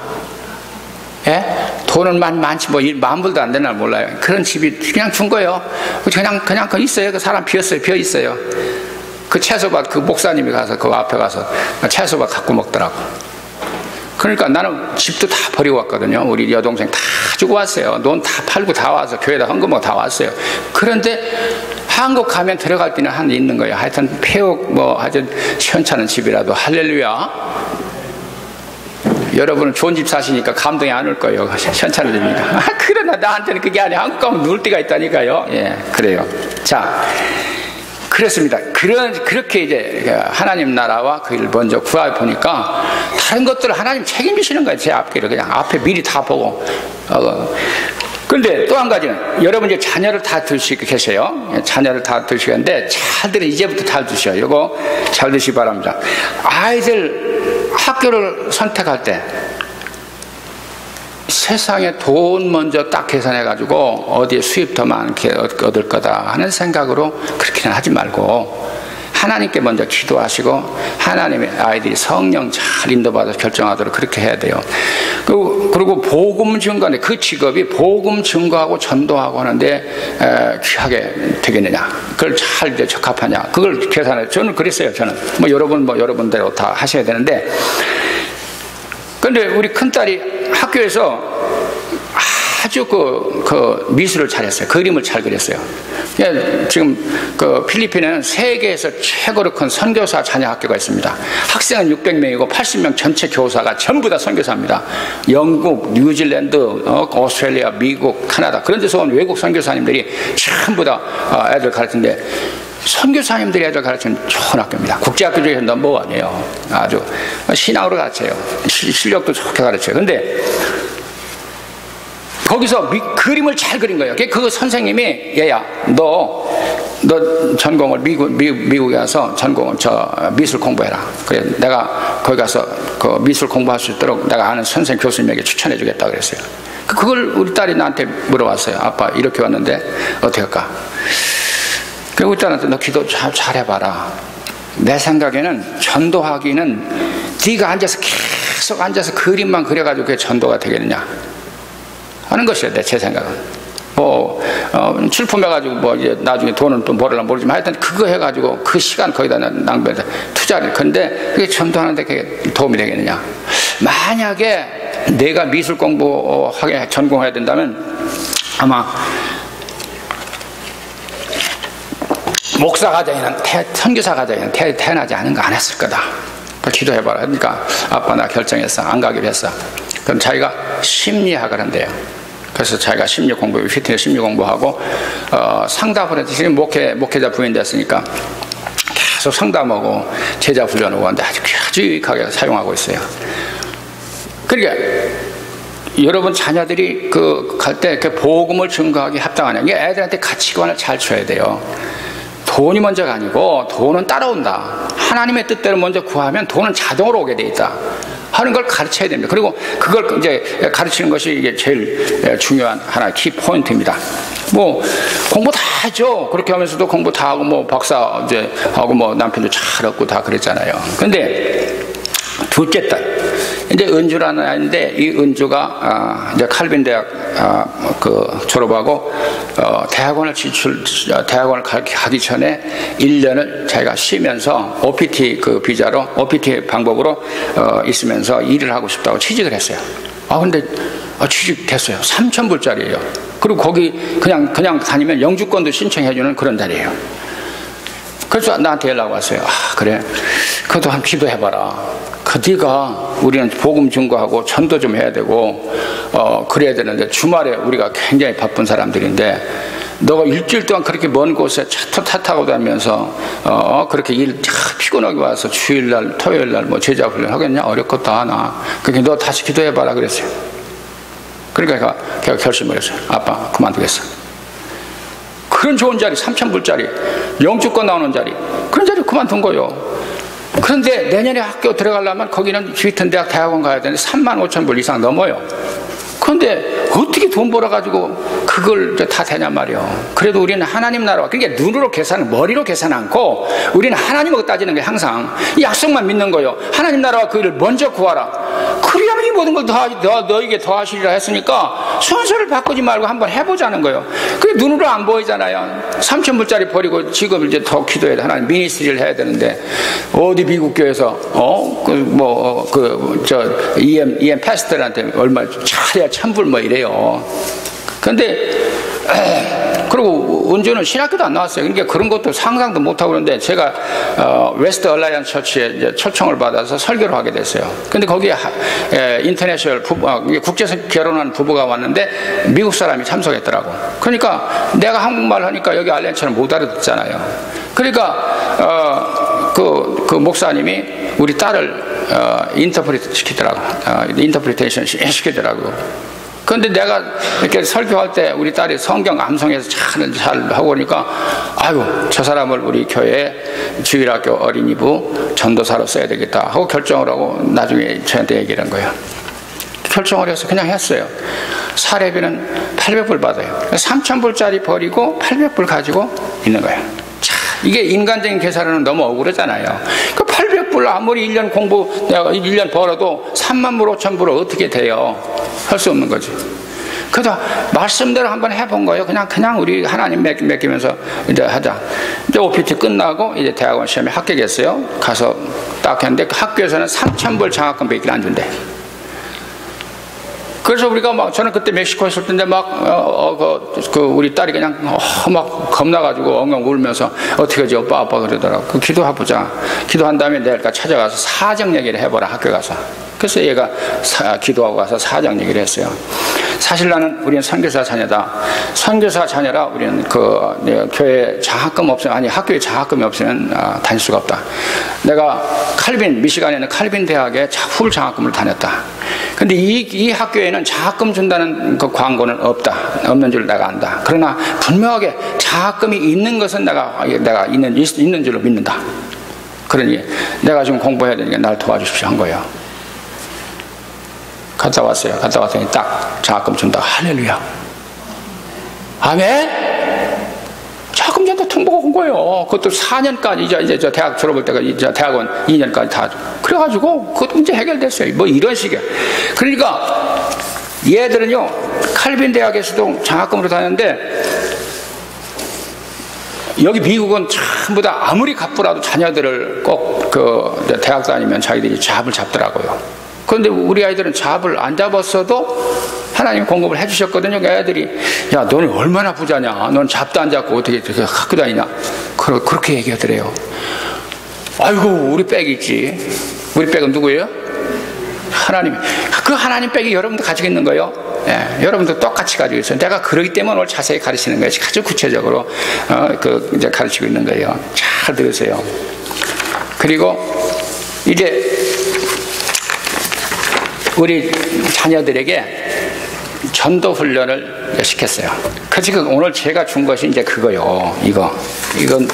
예? 돈은 많지 뭐 10,000불도 안 되나 몰라요. 그런 집이 그냥 준 거예요. 그냥 있어요. 그 사람 비어 있어요. 그 채소밭 그 목사님이 가서 그 앞에 가서 채소밭 갖고 먹더라고. 그러니까 나는 집도 다 버리고 왔거든요. 우리 여동생 다 주고 왔어요. 돈 다 팔고 다 와서 교회에다 헌금하고 다 왔어요. 그런데 한국 가면 들어갈 때는 한 있는 거예요. 하여튼 폐옥 뭐 하여튼 시원찮은 집이라도 할렐루야. 여러분은 좋은 집 사시니까 감동이 안 올 거예요. 시원찮은 집이니까. 그러나 나한테는 그게 아니야. 한국 가면 누울 때가 있다니까요. 예, 그래요. 자, 그렇습니다. 그렇게 이제 하나님 나라와 그 일을 먼저 구해 보니까 다른 것들을 하나님 책임지시는 거예요. 제 앞길을 그냥 앞에 미리 다 보고. 그런데 또 한 가지는 여러분 이제 자녀를 다 두시고 계세요. 자녀를 다 두시는데 잘들 이제부터 다 두셔. 이거 잘 드시기 바랍니다. 아이들 학교를 선택할 때 세상에 돈 먼저 딱 계산해가지고 어디에 수입 더 많게 얻을 거다 하는 생각으로 그렇게는 하지 말고 하나님께 먼저 기도하시고 하나님의 아이들이 성령 잘 인도받아서 결정하도록 그렇게 해야 돼요. 그리고 복음 증거인데 그 직업이 복음 증거하고 전도하고 하는데 귀하게 되겠느냐, 그걸 잘 이제 적합하냐, 그걸 계산해. 저는 그랬어요. 저는 뭐 여러분대로 다 하셔야 되는데, 근데 우리 큰딸이 학교에서 아주 그 미술을 잘했어요. 그림을 잘 그렸어요. 지금 그 필리핀에는 세계에서 최고로 큰 선교사 자녀 학교가 있습니다. 학생은 600명이고 80명 전체 교사가 전부 다 선교사입니다. 영국, 뉴질랜드, 오스트레일리아, 미국, 카나다 그런 데서 온 외국 선교사님들이 전부 다 애들 가르치는데, 선교사님들이 애들 가르치는 좋은 학교입니다. 국제학교 중에서 넘버원이에요. 아주 신앙으로 가르쳐요. 실력도 좋게 가르쳐요. 근데 거기서 그림을 잘 그린 거예요. 그 선생님이 얘야 너 전공을 미국에 가서 전공을 미술 공부해라. 그래 내가 거기 가서 그 미술 공부할 수 있도록 내가 아는 선생 교수님에게 추천해 주겠다 그랬어요. 그걸 우리 딸이 나한테 물어봤어요. 아빠 이렇게 왔는데 어떻게 할까? 그리고 우리 딸한테 너 기도 잘 해봐라. 내 생각에는 전도하기는 네가 계속 앉아서 그림만 그려가지고 그게 전도가 되겠느냐 하는 것이에요. 제 생각은. 출품해가지고 이제 나중에 돈은 또 벌을라 모르지만 하여튼 그거 해가지고 그 시간 거기다 낭비해서 투자를. 근데 그게 전도하는데 그게 도움이 되겠느냐. 만약에 내가 미술 공부하게 전공해야 된다면 아마 목사 과정이나 선교사 과정이나 태어나지 않은 거 안 했을 거다. 기도해봐라. 그러니까 아빠 나 결정했어. 안 가기로 했어. 그럼 자기가 심리학을 한대요. 그래서 자기가 심리 공부, 피트니스 심리 공부하고 상담을 해서 지금 목회자 부인 됐으니까 계속 상담하고 제자 훈련하고 하는데 아주 유익하게 사용하고 있어요. 그러니까 여러분 자녀들이 갈 때 복음을 증거하기 합당하냐. 이게 애들한테 가치관을 잘 줘야 돼요. 돈이 먼저가 아니고 돈은 따라온다. 하나님의 뜻대로 먼저 구하면 돈은 자동으로 오게 돼 있다 하는 걸 가르쳐야 됩니다. 그리고 그걸 이제 가르치는 것이 이게 제일 중요한 하나의 키 포인트입니다. 공부 다 하죠. 그렇게 하면서도 공부 다 하고 박사 이제 하고 남편도 잘 얻고 다 그랬잖아요. 근데 둘째 딸 이제 은주라는 아이인데 이 은주가 이제 칼빈 대학 졸업하고 대학원을 가기 전에 1년을 자기가 쉬면서 OPT 비자로 OPT 방법으로 있으면서 일을 하고 싶다고 취직을 했어요. 근데 취직됐어요. 3,000불짜리예요. 그리고 거기 그냥 다니면 영주권도 신청해주는 그런 자리예요. 그래서 나한테 연락 왔어요. 그래 그것도 한번 기도해봐라. 네가 우리는 복음 증거하고 전도 좀 해야 되고 그래야 되는데 주말에 우리가 굉장히 바쁜 사람들인데 너가 일주일 동안 그렇게 먼 곳에 차 타고 다니면서 그렇게 피곤하게 와서 주일날 토요일날 제자 훈련 하겠냐? 어렵겠다 하나. 그러니까 너 다시 기도해봐라 그랬어요. 그러니까 걔가 결심을 했어요. 아빠 그만두겠어. 그런 좋은 자리 3,000불짜리 영주권 나오는 자리 그런 자리 그만둔 거예요. 그런데 내년에 학교 들어가려면 거기는 휘튼 대학원 가야 되는데 35,000불 이상 넘어요. 그런데 어떻게 돈 벌어가지고 그걸 다 되냐 말이에요. 그래도 우리는 하나님 나라와 그러니까 눈으로 머리로 계산 않고 우리는 하나님하고 따지는 게 항상 이 약속만 믿는 거예요. 하나님 나라와 그 일을 먼저 구하라. 그래야만 이 모든 걸 너에게 더하시리라 했으니까 순서를 바꾸지 말고 한번 해보자는 거예요. 그게 눈으로 안 보이잖아요. 3,000불짜리 버리고 지금 이제 더 기도해야 돼. 하나님 미니스트리를 해야 되는데 어디 미국 교회에서 EM 패스터한테 얼마 차례야 1,000불 이래요. 근데 그리고 은주는 신학교도 안 나왔어요. 그러니까 그런 것도 상상도 못하고 그러는데 제가 웨스트 얼라이언 처치에 이제 초청을 받아서 설교를 하게 됐어요. 근데 거기에 인터내셔널 국제적 결혼한 부부가 왔는데 미국 사람이 참석했더라고. 그러니까 내가 한국말 하니까 여기 알렌처럼 못 알아듣잖아요. 그러니까 그 목사님이 우리 딸을 인터프리테이션 시키더라고요. 그런데 내가 이렇게 설교할 때 우리 딸이 성경 암송해서 잘 하고 그러니까 아유 저 사람을 우리 교회 주일학교 어린이부 전도사로 써야 되겠다 하고 결정을 하고 나중에 저한테 얘기를 한 거예요. 결정을 해서 그냥 했어요. 사례비는 800불 받아요. 3,000불짜리 버리고 800불 가지고 있는 거예요. 자, 이게 인간적인 계산은 너무 억울하잖아요. 그 800불 아무리 1년 내가 1년 벌어도 30,000불 5,000불 어떻게 돼요? 할 수 없는 거지. 그래서 말씀대로 한번 해본 거예요. 그냥 우리 하나님 맡기면서 이제 하자. 이제 OPT 끝나고 이제 대학원 시험에 합격했어요. 가서 딱 했는데 그 학교에서는 3,000불 장학금 밖에 안 준대. 그래서 우리가 저는 그때 멕시코에 있을 텐데 우리 딸이 그냥 막 겁나가지고 엉엉 울면서 어떻게 하지 아빠 그러더라고. 기도해보자. 기도한 다음에 내일까 찾아가서 사정 얘기를 해보라 학교 가서. 그래서 얘가 기도하고 가서 사장 얘기를 했어요. 사실 우리는 선교사 자녀다. 선교사 자녀라 우리는 교회 장학금 없으면, 아니 학교에 장학금이 없으면 다닐 수가 없다. 내가 미시간에 있는 칼빈 대학에 풀 장학금을 다녔다. 근데 이 학교에는 장학금 준다는 그 광고는 없는 줄 내가 안다. 그러나 분명하게 장학금이 있는 것은 내가 있는 줄로 믿는다. 그러니 내가 지금 공부해야 되니까 날 도와주십시오 한 거예요. 갔다 왔어요. 갔다 왔더니 딱 장학금 준다. 할렐루야. 아멘? 장학금 준다 통보가 온 거예요. 그것도 4년까지, 이제 저 대학 졸업할 때가, 이제 대학원 2년까지 다. 그래가지고, 그것도 문제 해결됐어요. 뭐 이런 식이에요. 그러니까, 얘들은요, 칼빈 대학에서도 장학금으로 다녔는데, 여기 미국은 전부 다 아무리 갚으라도 자녀들을 꼭 대학 다니면 자기들이 잡을 잡더라고요. 그런데 우리 아이들은 잡을 안 잡았어도 하나님 공급을 해주셨거든요. 애들이, 야, 너는 얼마나 부자냐? 넌 잡도 안 잡고 어떻게 갖고 다니냐? 그렇게 얘기하더래요. 아이고, 우리 백이 있지. 우리 백은 누구예요? 하나님. 그 하나님 백이 여러분도 가지고 있는 거예요. 예, 여러분도 똑같이 가지고 있어요. 내가 그러기 때문에 오늘 자세히 가르치는 거예요. 아주 구체적으로 이제 가르치고 있는 거예요. 잘 들으세요. 그리고 이제 우리 자녀들에게 전도 훈련을 시켰어요. 그래서 오늘 제가 준 것이 이제 그거요. 이건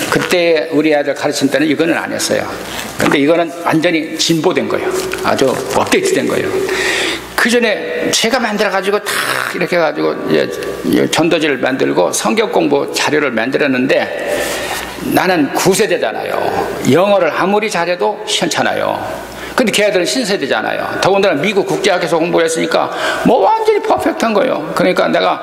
그때 우리 아이들 가르칠 때는 이거는 안 했어요. 근데 이거는 완전히 진보된 거예요. 아주 업데이트된 거예요. 그 전에 제가 만들어가지고 다 이렇게 해가지고 전도지를 만들고 성경 공부 자료를 만들었는데 나는 9세대잖아요. 영어를 아무리 잘해도 시원찮아요. 근데 걔들은 신세대잖아요. 더군다나 미국 국제학에서 공부했으니까 뭐 완전히 퍼펙트한 거예요. 그러니까 내가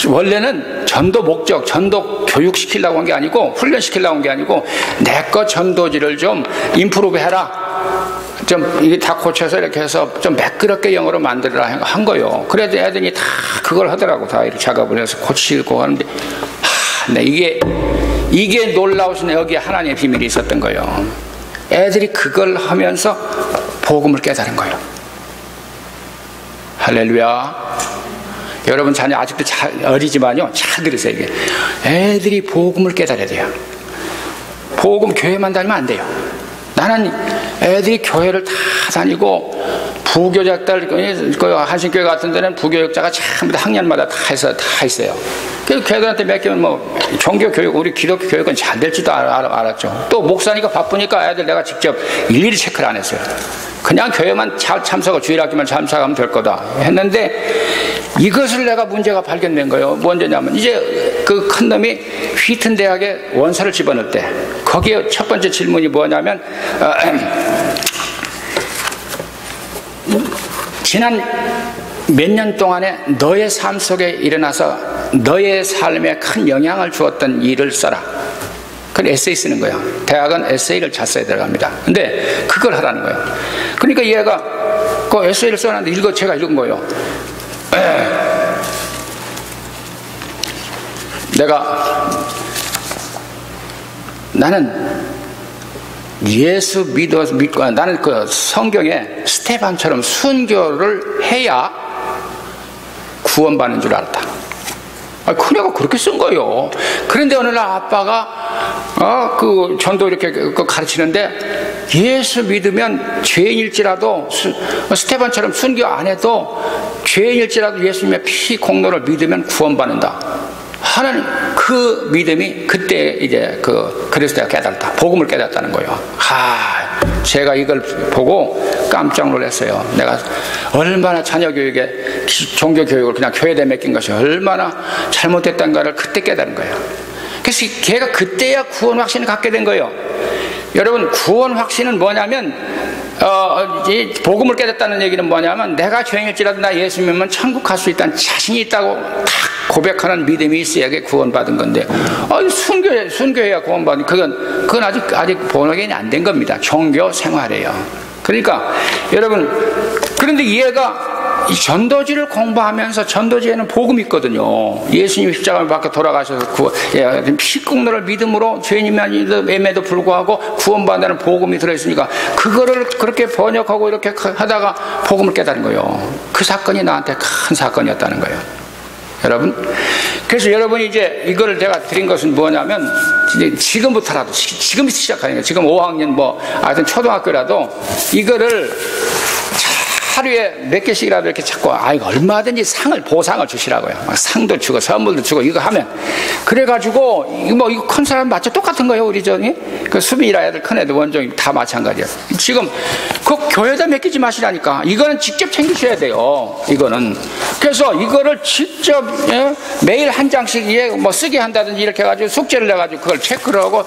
원래는 전도 목적, 전도 교육시키려고 한 게 아니고 훈련시키려고 한 게 아니고 내 거 전도지를 좀 임프루브 해라. 좀 이게 다 고쳐서 이렇게 해서 좀 매끄럽게 영어로 만들어라 한 거예요. 그래도 애들이 다 그걸 하더라고. 다 이렇게 작업을 해서 고치고 하는데 네, 이게 놀라우신 여기에 하나님의 비밀이 있었던 거예요. 애들이 그걸 하면서 복음을 깨달은 거예요. 할렐루야. 여러분 자녀 아직도 어리지만요, 잘 들으세요. 이게 애들이 복음을 깨달아야 돼요. 복음 교회만 다니면 안 돼요. 나는 애들이 교회를 다 다니고 부교역들, 한신교회 같은 데는 부교역자가 전부 다 학년마다 다 있어요. 그래서 걔들한테 맡기면 뭐 종교교육, 우리 기독교 교육은 잘 될지도 알았죠. 또 목사니까 바쁘니까 애들 내가 직접 일일이 체크를 안 했어요. 그냥 교회만 잘 참석을, 주일학교만 참석하면 될 거다 했는데 이것을 내가 문제가 발견된 거예요. 뭔지냐면 이제 그 큰 놈이 휘튼 대학에 원서를 집어넣을 때 거기에 첫 번째 질문이 뭐냐면 지난 몇 년 동안에 너의 삶 속에 일어나서 너의 삶에 큰 영향을 주었던 일을 써라. 그건 에세이 쓰는 거예요. 대학은 에세이를 잘 써야 들어갑니다. 근데 그걸 하라는 거예요. 그러니까 얘가 그 에세이를 써놨는데 제가 읽은 거예요. 나는 예수 믿고 나는 그 성경에 스테반처럼 순교를 해야 구원받는 줄 알았다. 큰애가 그렇게 쓴 거예요. 그런데 어느 날 아빠가 그 전도 이렇게 가르치는데 예수 믿으면 죄인일지라도 스테반처럼 순교 안 해도 죄인일지라도 예수님의 피 공로를 믿으면 구원받는다 하는 그 믿음이 그때 이제 그래서 내가 깨달았다. 복음을 깨달았다는 거예요. 제가 이걸 보고 깜짝 놀랐어요. 내가 얼마나 자녀 교육에 종교 교육을 그냥 교회에 맡긴 것이 얼마나 잘못됐던가를 그때 깨달은 거예요. 그래서 걔가 그때야 구원 확신을 갖게 된 거예요. 여러분, 구원 확신은 뭐냐면 이 복음을 깨닫다는 얘기는 뭐냐면 내가 죄인일지라도 나 예수 믿으면 천국 갈 수 있다는 자신이 있다고 딱 고백하는 믿음이 있어야 구원받은 건데 순교해야 구원받은 그건 아직 본어겐이 안 된 겁니다. 종교 생활이에요. 그러니까 여러분, 그런데 얘가 이 전도지를 공부하면서 전도지에는 복음이 있거든요. 예수님 십자가에 밖에 돌아가셔서 피국노를 믿음으로 죄인임에도 불구하고 구원받는 복음이 들어있으니까 그거를 그렇게 번역하고 이렇게 하다가 복음을 깨달은 거예요. 그 사건이 나한테 큰 사건이었다는 거예요. 여러분, 그래서 여러분이 이제 이거를 제가 드린 것은 뭐냐면 이제 지금부터라도 지금부터 시작하는 거예요. 지금 5학년 하여튼 초등학교라도 이거를 하루에 몇 개씩이라도 이렇게 자꾸 이거 얼마든지 보상을 주시라고요. 막 상도 주고 선물도 주고 이거 하면 그래가지고 이거 큰 사람 맞죠? 똑같은 거예요. 우리 그 수빈이라 애들 큰 애들 원종이 다 마찬가지예요. 지금 그 교회에다 맡기지 마시라니까. 이거는 직접 챙기셔야 돼요. 이거는 그래서 이거를 직접 매일 한 장씩 쓰게 한다든지 이렇게 해가지고 숙제를 해가지고 그걸 체크를 하고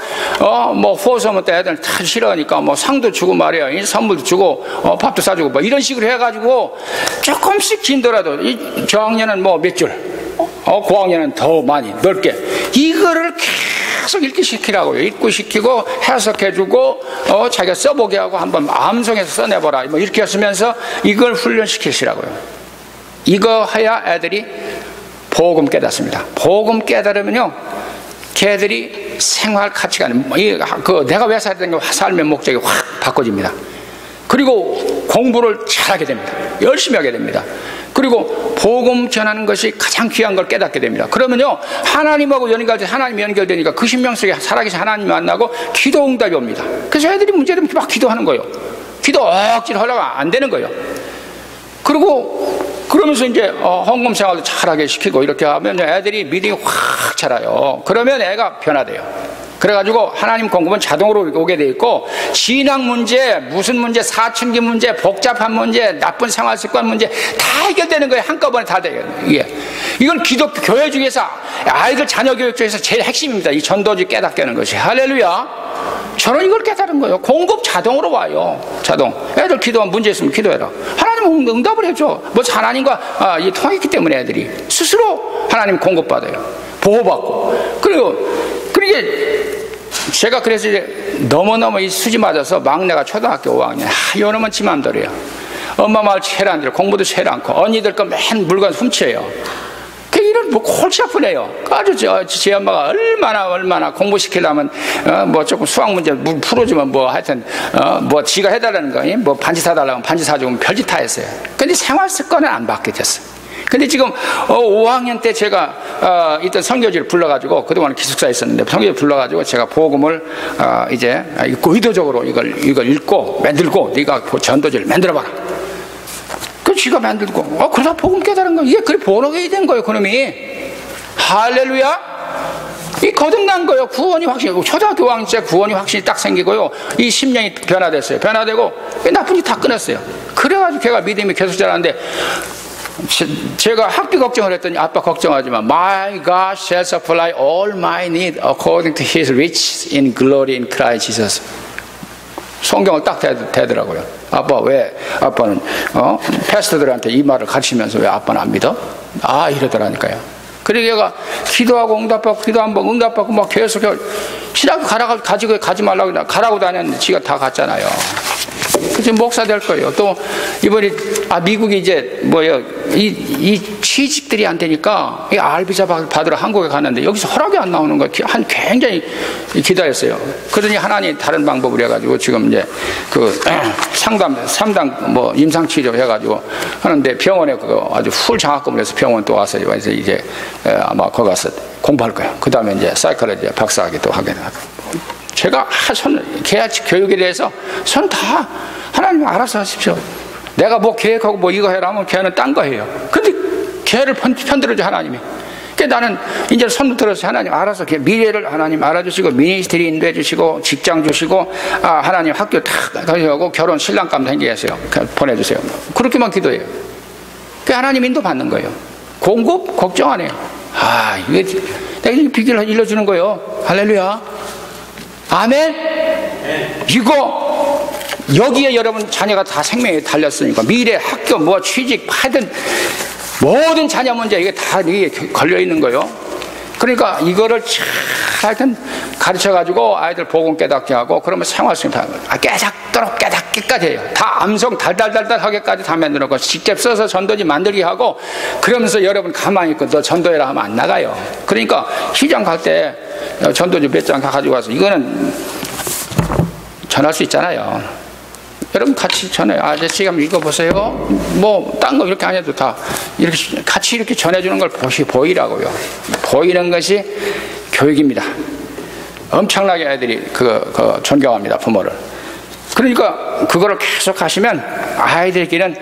후어서면 때 애들 다 싫어하니까 상도 주고 말이야. 선물도 주고 밥도 사주고 이런 식으로 해가지고 조금씩 긴더라도 저학년은 몇 줄, 고학년은 더 많이 넓게 이거를 계속 읽기 시키라고요. 읽고 시키고 해석해주고 자기가 써보게 하고 한번 암송해서 써내보라 이렇게 했으면서 이걸 훈련시키시라고요. 이거 해야 애들이 복음 깨닫습니다. 복음 깨달으면요 걔들이 생활 가치관 내가 왜 살아야 되는가 삶의 목적이 확 바꿔집니다. 그리고 공부를 잘하게 됩니다. 열심히 하게 됩니다. 그리고 복음 전하는 것이 가장 귀한 걸 깨닫게 됩니다. 그러면요 하나님하고 하나님 연결되니까 그 심령 속에 살아계신 하나님이 만나고 기도 응답이 옵니다. 그래서 애들이 문제되면 막 기도하는 거예요. 기도 억지로 하려고 안 되는 거예요. 그러면서 이제 헌금 생활도 잘하게 시키고 이렇게 하면 애들이 믿음이 확 자라요. 그러면 애가 변화돼요. 그래가지고 하나님 공급은 자동으로 오게 돼 있고 진학 문제, 무슨 문제, 사춘기 문제, 복잡한 문제, 나쁜 생활 습관 문제 다 해결되는 거예요. 한꺼번에 다 돼요. 이건 기독교 교회 중에서 아이들 자녀 교육 중에서 제일 핵심입니다. 이 전도지 깨닫게 하는 것이. 할렐루야. 저는 이걸 깨달은 거예요. 공급 자동으로 와요. 자동. 애들 기도하면 문제 있으면 기도해라. 하나님 응답을 해줘. 하나님과 통했기 때문에 애들이 스스로 하나님 공급받아요. 보호받고. 그리고 제가 그래서 이제 너무너무 이 수지 맞아서 막내가 초등학교 5학년. 요놈은 지 맘대로요. 엄마 말 제일 안 들어. 공부도 제일 않고. 언니들 거 맨 물건 훔쳐요. 이런 골치 아프네요. 아주 제 엄마가 얼마나 공부시키려면 조금 수학 문제 풀어주면 하여튼 지가 해달라는 거 반지 사달라면 반지 사주면 별짓 다 했어요. 근데 생활 습관은 안 바뀌었어요. 근데 지금 5학년 때 제가 이때 선교지를 불러가지고 그동안 기숙사에 있었는데 선교지를 불러가지고 제가 복음을 이제 의도적으로 이걸 읽고 만들고 네가 전도지를 만들어봐라. 그 쥐가 만들고 그러다 복음 깨달은 거예요. 이게 그래 번호가 된 거예요. 그놈이. 할렐루야. 이 거듭난 거예요. 구원이 확실히 초등학교 5학년 때 구원이 확실히 딱 생기고요. 이 심령이 변화됐어요. 변화되고 나쁜 짓 다 끊었어요. 그래가지고 걔가 믿음이 계속 자라는데 제가 학비 걱정을 했더니 아빠 걱정하지 마. My God shall supply all my need according to His riches in glory in Christ Jesus. 성경을 딱 대더라고요. 아빠 왜 아빠는 패스터들한테 이 말을 가르치면서 왜 아빠는 안 믿어? 이러더라니까요. 그리고 얘가 기도하고 응답받고 기도 한번 응답받고 막 계속 신학교 가지 말라고 가라고 다녔는데 지가 다 갔잖아요. 그래서 목사 될 거예요. 또 이번에 미국이 이제 이 취직들이 안 되니까 이 알비자 받으러 한국에 갔는데 여기서 허락이 안 나오는 거예요. 굉장히 기다렸어요. 그러더니 하나님 다른 방법을 해가지고 지금 이제 상담 임상치료 해가지고 하는데 병원에 아주 풀 장학금을 해서 병원 또 와서 이제 아마 거기 가서 공부할 거예요. 그 다음에 이제 사이콜로지 박사학위 또 하게 되고. 제가 계약 교육에 대해서 손 다 하나님 알아서 하십시오. 내가 계획하고 이거 해라 하면 걔는 딴 거 해요. 근데 걔를 편들어줘 하나님이. 그러니까 나는 이제 손 들어서 하나님 알아서 미래를 하나님 알아주시고 미니스트리 인도해 주시고 직장 주시고 하나님 학교 탁 하고 결혼 신랑감 생기게 하세요. 보내주세요. 그렇게만 기도해요. 그 하나님 인도 받는 거예요. 공급 걱정 안 해요. 이게 내가 비결을 일러주는 거예요. 할렐루야. 아멘. 이거 여기에 여러분 자녀가 다 생명에 달렸으니까 미래 학교 취직 하여튼 모든 자녀 문제 이게 다 이게 걸려 있는 거예요. 그러니까 이거를 하여튼 가르쳐가지고 아이들 복음 깨닫게 하고 그러면 생활성이 다 깨닫도록 깨닫기까지 해요. 다 암송 달달달달 하게까지 다 만들어놓고 직접 써서 전도지 만들게 하고 그러면서 여러분 가만히 있고 너 전도해라 하면 안 나가요. 그러니까 시장 갈 때 전도지 몇 장 가지고 와서 이거는 전할 수 있잖아요. 여러분 같이 전해. 아저씨 한번 읽어보세요. 뭐 딴 거 이렇게 안 해도 다 이렇게 같이 이렇게 전해주는 걸 보이라고요. 보이는 것이 교육입니다. 엄청나게 애들이 존경합니다, 부모를. 그러니까 그거를 계속 하시면 아이들끼리는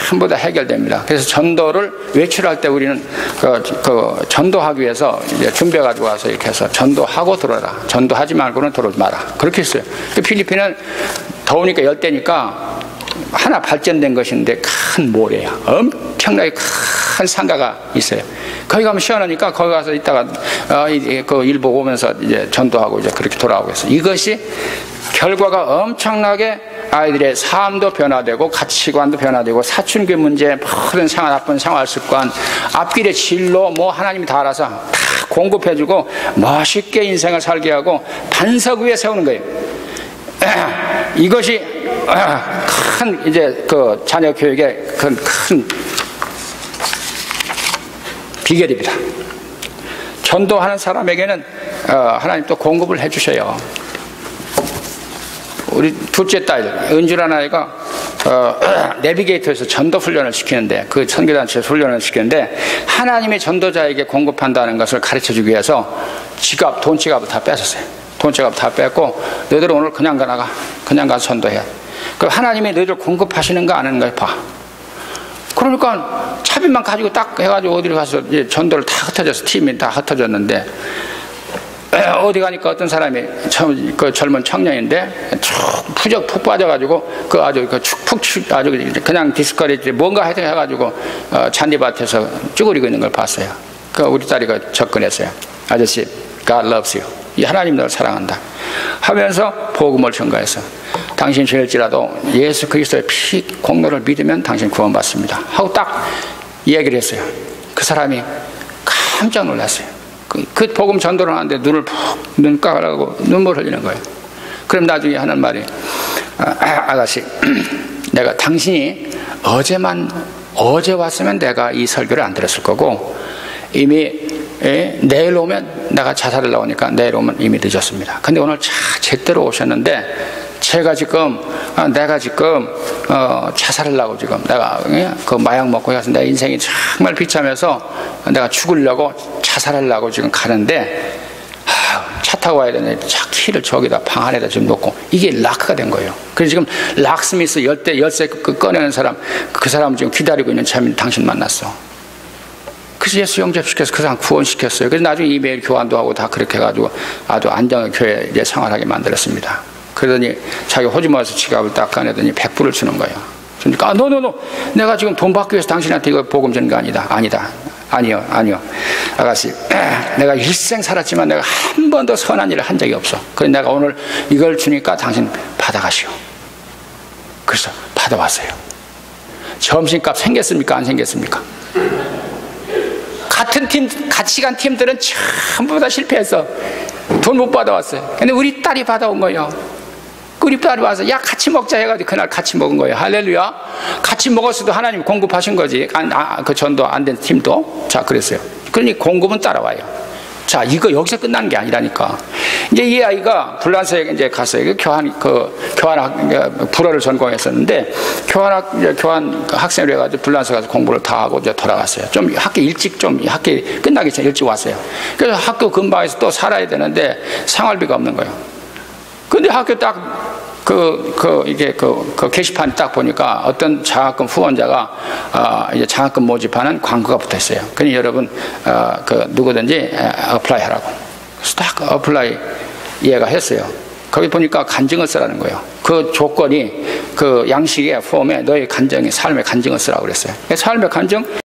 전부 다 해결됩니다. 그래서 전도를 외출할 때 우리는 전도하기 위해서 이제 준비해가지고 와서 이렇게 해서 전도하고 들어라. 전도하지 말고는 들어오지 마라. 그렇게 했어요. 필리핀은 더우니까 열대니까 하나 발전된 것인데 큰 모래야. 엄청나게 큰 상가가 있어요. 거기 가면 시원하니까 거기 가서 있다가 그 일 보고 오면서 이제 전도하고 이제 그렇게 돌아오고 있어요. 이것이 결과가 엄청나게 아이들의 삶도 변화되고 가치관도 변화되고 사춘기 문제, 모든 나쁜 생활 습관, 앞길의 진로 뭐 하나님이 다 알아서 다 공급해주고 멋있게 인생을 살게 하고 반석 위에 세우는 거예요. 이것이 큰 이제 그 자녀 교육의 큰 비결입니다. 전도하는 사람에게는 하나님 또 공급을 해주셔요. 우리 둘째 딸 은주라는 아이가 내비게이터에서 전도 훈련을 시키는데 그 선교단체에서 훈련을 시키는데 하나님의 전도자에게 공급한다는 것을 가르쳐주기 위해서 돈 지갑을 다 뺏었어요. 돈 지갑 다 뺏고 너희들 오늘 그냥 가서 전도해. 그럼 하나님이 너희들 공급하시는 거 아는 거 봐. 그러니까 차비만 가지고 딱 해가지고 어디로 가서 이제 전도를 다 흩어져서 팀이 다 흩어졌는데 어디 가니까 어떤 사람이 그 젊은 청년인데 푹 빠져가지고 아주 아주 그냥 디스커리지 뭔가 해가지고 잔디밭에서 쭈그리고 있는 걸 봤어요. 우리 딸이 접근했어요. 아저씨, God loves you. 이 하나님 너를 사랑한다. 하면서 복음을 전가해서 당신 죄일지라도 예수 그리스도의 피 공로를 믿으면 당신 구원받습니다. 하고 딱 얘기를 했어요. 그 사람이 깜짝 놀랐어요. 그 복음 전도를 하는데 눈 까라고 눈물 흘리는 거예요. 그럼 나중에 하는 말이 아가씨 내가 당신이 어제 왔으면 내가 이 설교를 안 들었을 거고 이미 내일 오면 내가 자살을 나오니까 내일 오면 이미 늦었습니다. 근데 오늘 제때로 오셨는데 내가 지금 자살을 나고 지금 내가 그 마약 먹고 해서 내 인생이 정말 비참해서 내가 죽으려고 자살을 나고 지금 가는데 차 타고 와야 되는데 차 키를 저기다 방 안에다 지금 놓고 이게 락크가 된 거예요. 그래서 지금 락스미스 열쇠 꺼내는 사람 그 사람 지금 기다리고 있는 참이 당신 만났어. 그래서 예수 영접시켜서 그 사람 구원시켰어요. 그래서 나중에 이메일 교환도 하고 다 그렇게 해가지고 아주 안정한 교회 이제 생활하게 만들었습니다. 그러더니 자기 호주 모아서 지갑을 딱 꺼내더니 100불을 주는 거예요. 그러니까 노 내가 지금 돈 받기 위해서 당신한테 이거 복음 주는 거 아니다. 아니요. 아가씨 내가 일생 살았지만 내가 한 번도 선한 일을 한 적이 없어. 그래서 내가 오늘 이걸 주니까 당신 받아가시오. 그래서 받아왔어요. 점심값 생겼습니까? 안 생겼습니까? 같이 간 팀들은 전부 다 실패해서 돈 못 받아왔어요. 근데 우리 딸이 받아온 거예요. 우리 딸이 와서 야 같이 먹자 해가지고 그날 같이 먹은 거예요. 할렐루야. 같이 먹었어도 하나님 공급하신 거지. 그 전도 안 된 팀도. 자 그랬어요. 그러니 공급은 따라와요. 자 이거 여기서 끝나는 게 아니라니까. 이제 이 아이가 불란서에 이제 갔어요. 교환학 불어를 전공했었는데 교환 학생으로 해가지고 불란서 가서 공부를 다 하고 이제 돌아갔어요. 좀 학교 끝나기 전에 일찍 왔어요. 그래서 학교 근방에서 또 살아야 되는데 생활비가 없는 거예요. 근데 학교 딱 이게 게시판 딱 보니까 어떤 장학금 후원자가 이제 장학금 모집하는 광고가 붙어 있어요. 그러니 여러분 누구든지 어플라이 하라고. 그래서 딱 어플라이 얘가 했어요. 거기 보니까 간증을 쓰라는 거예요. 그 조건이 그 양식의 폼에 너의 삶의 간증을 쓰라고 그랬어요. 삶의 간증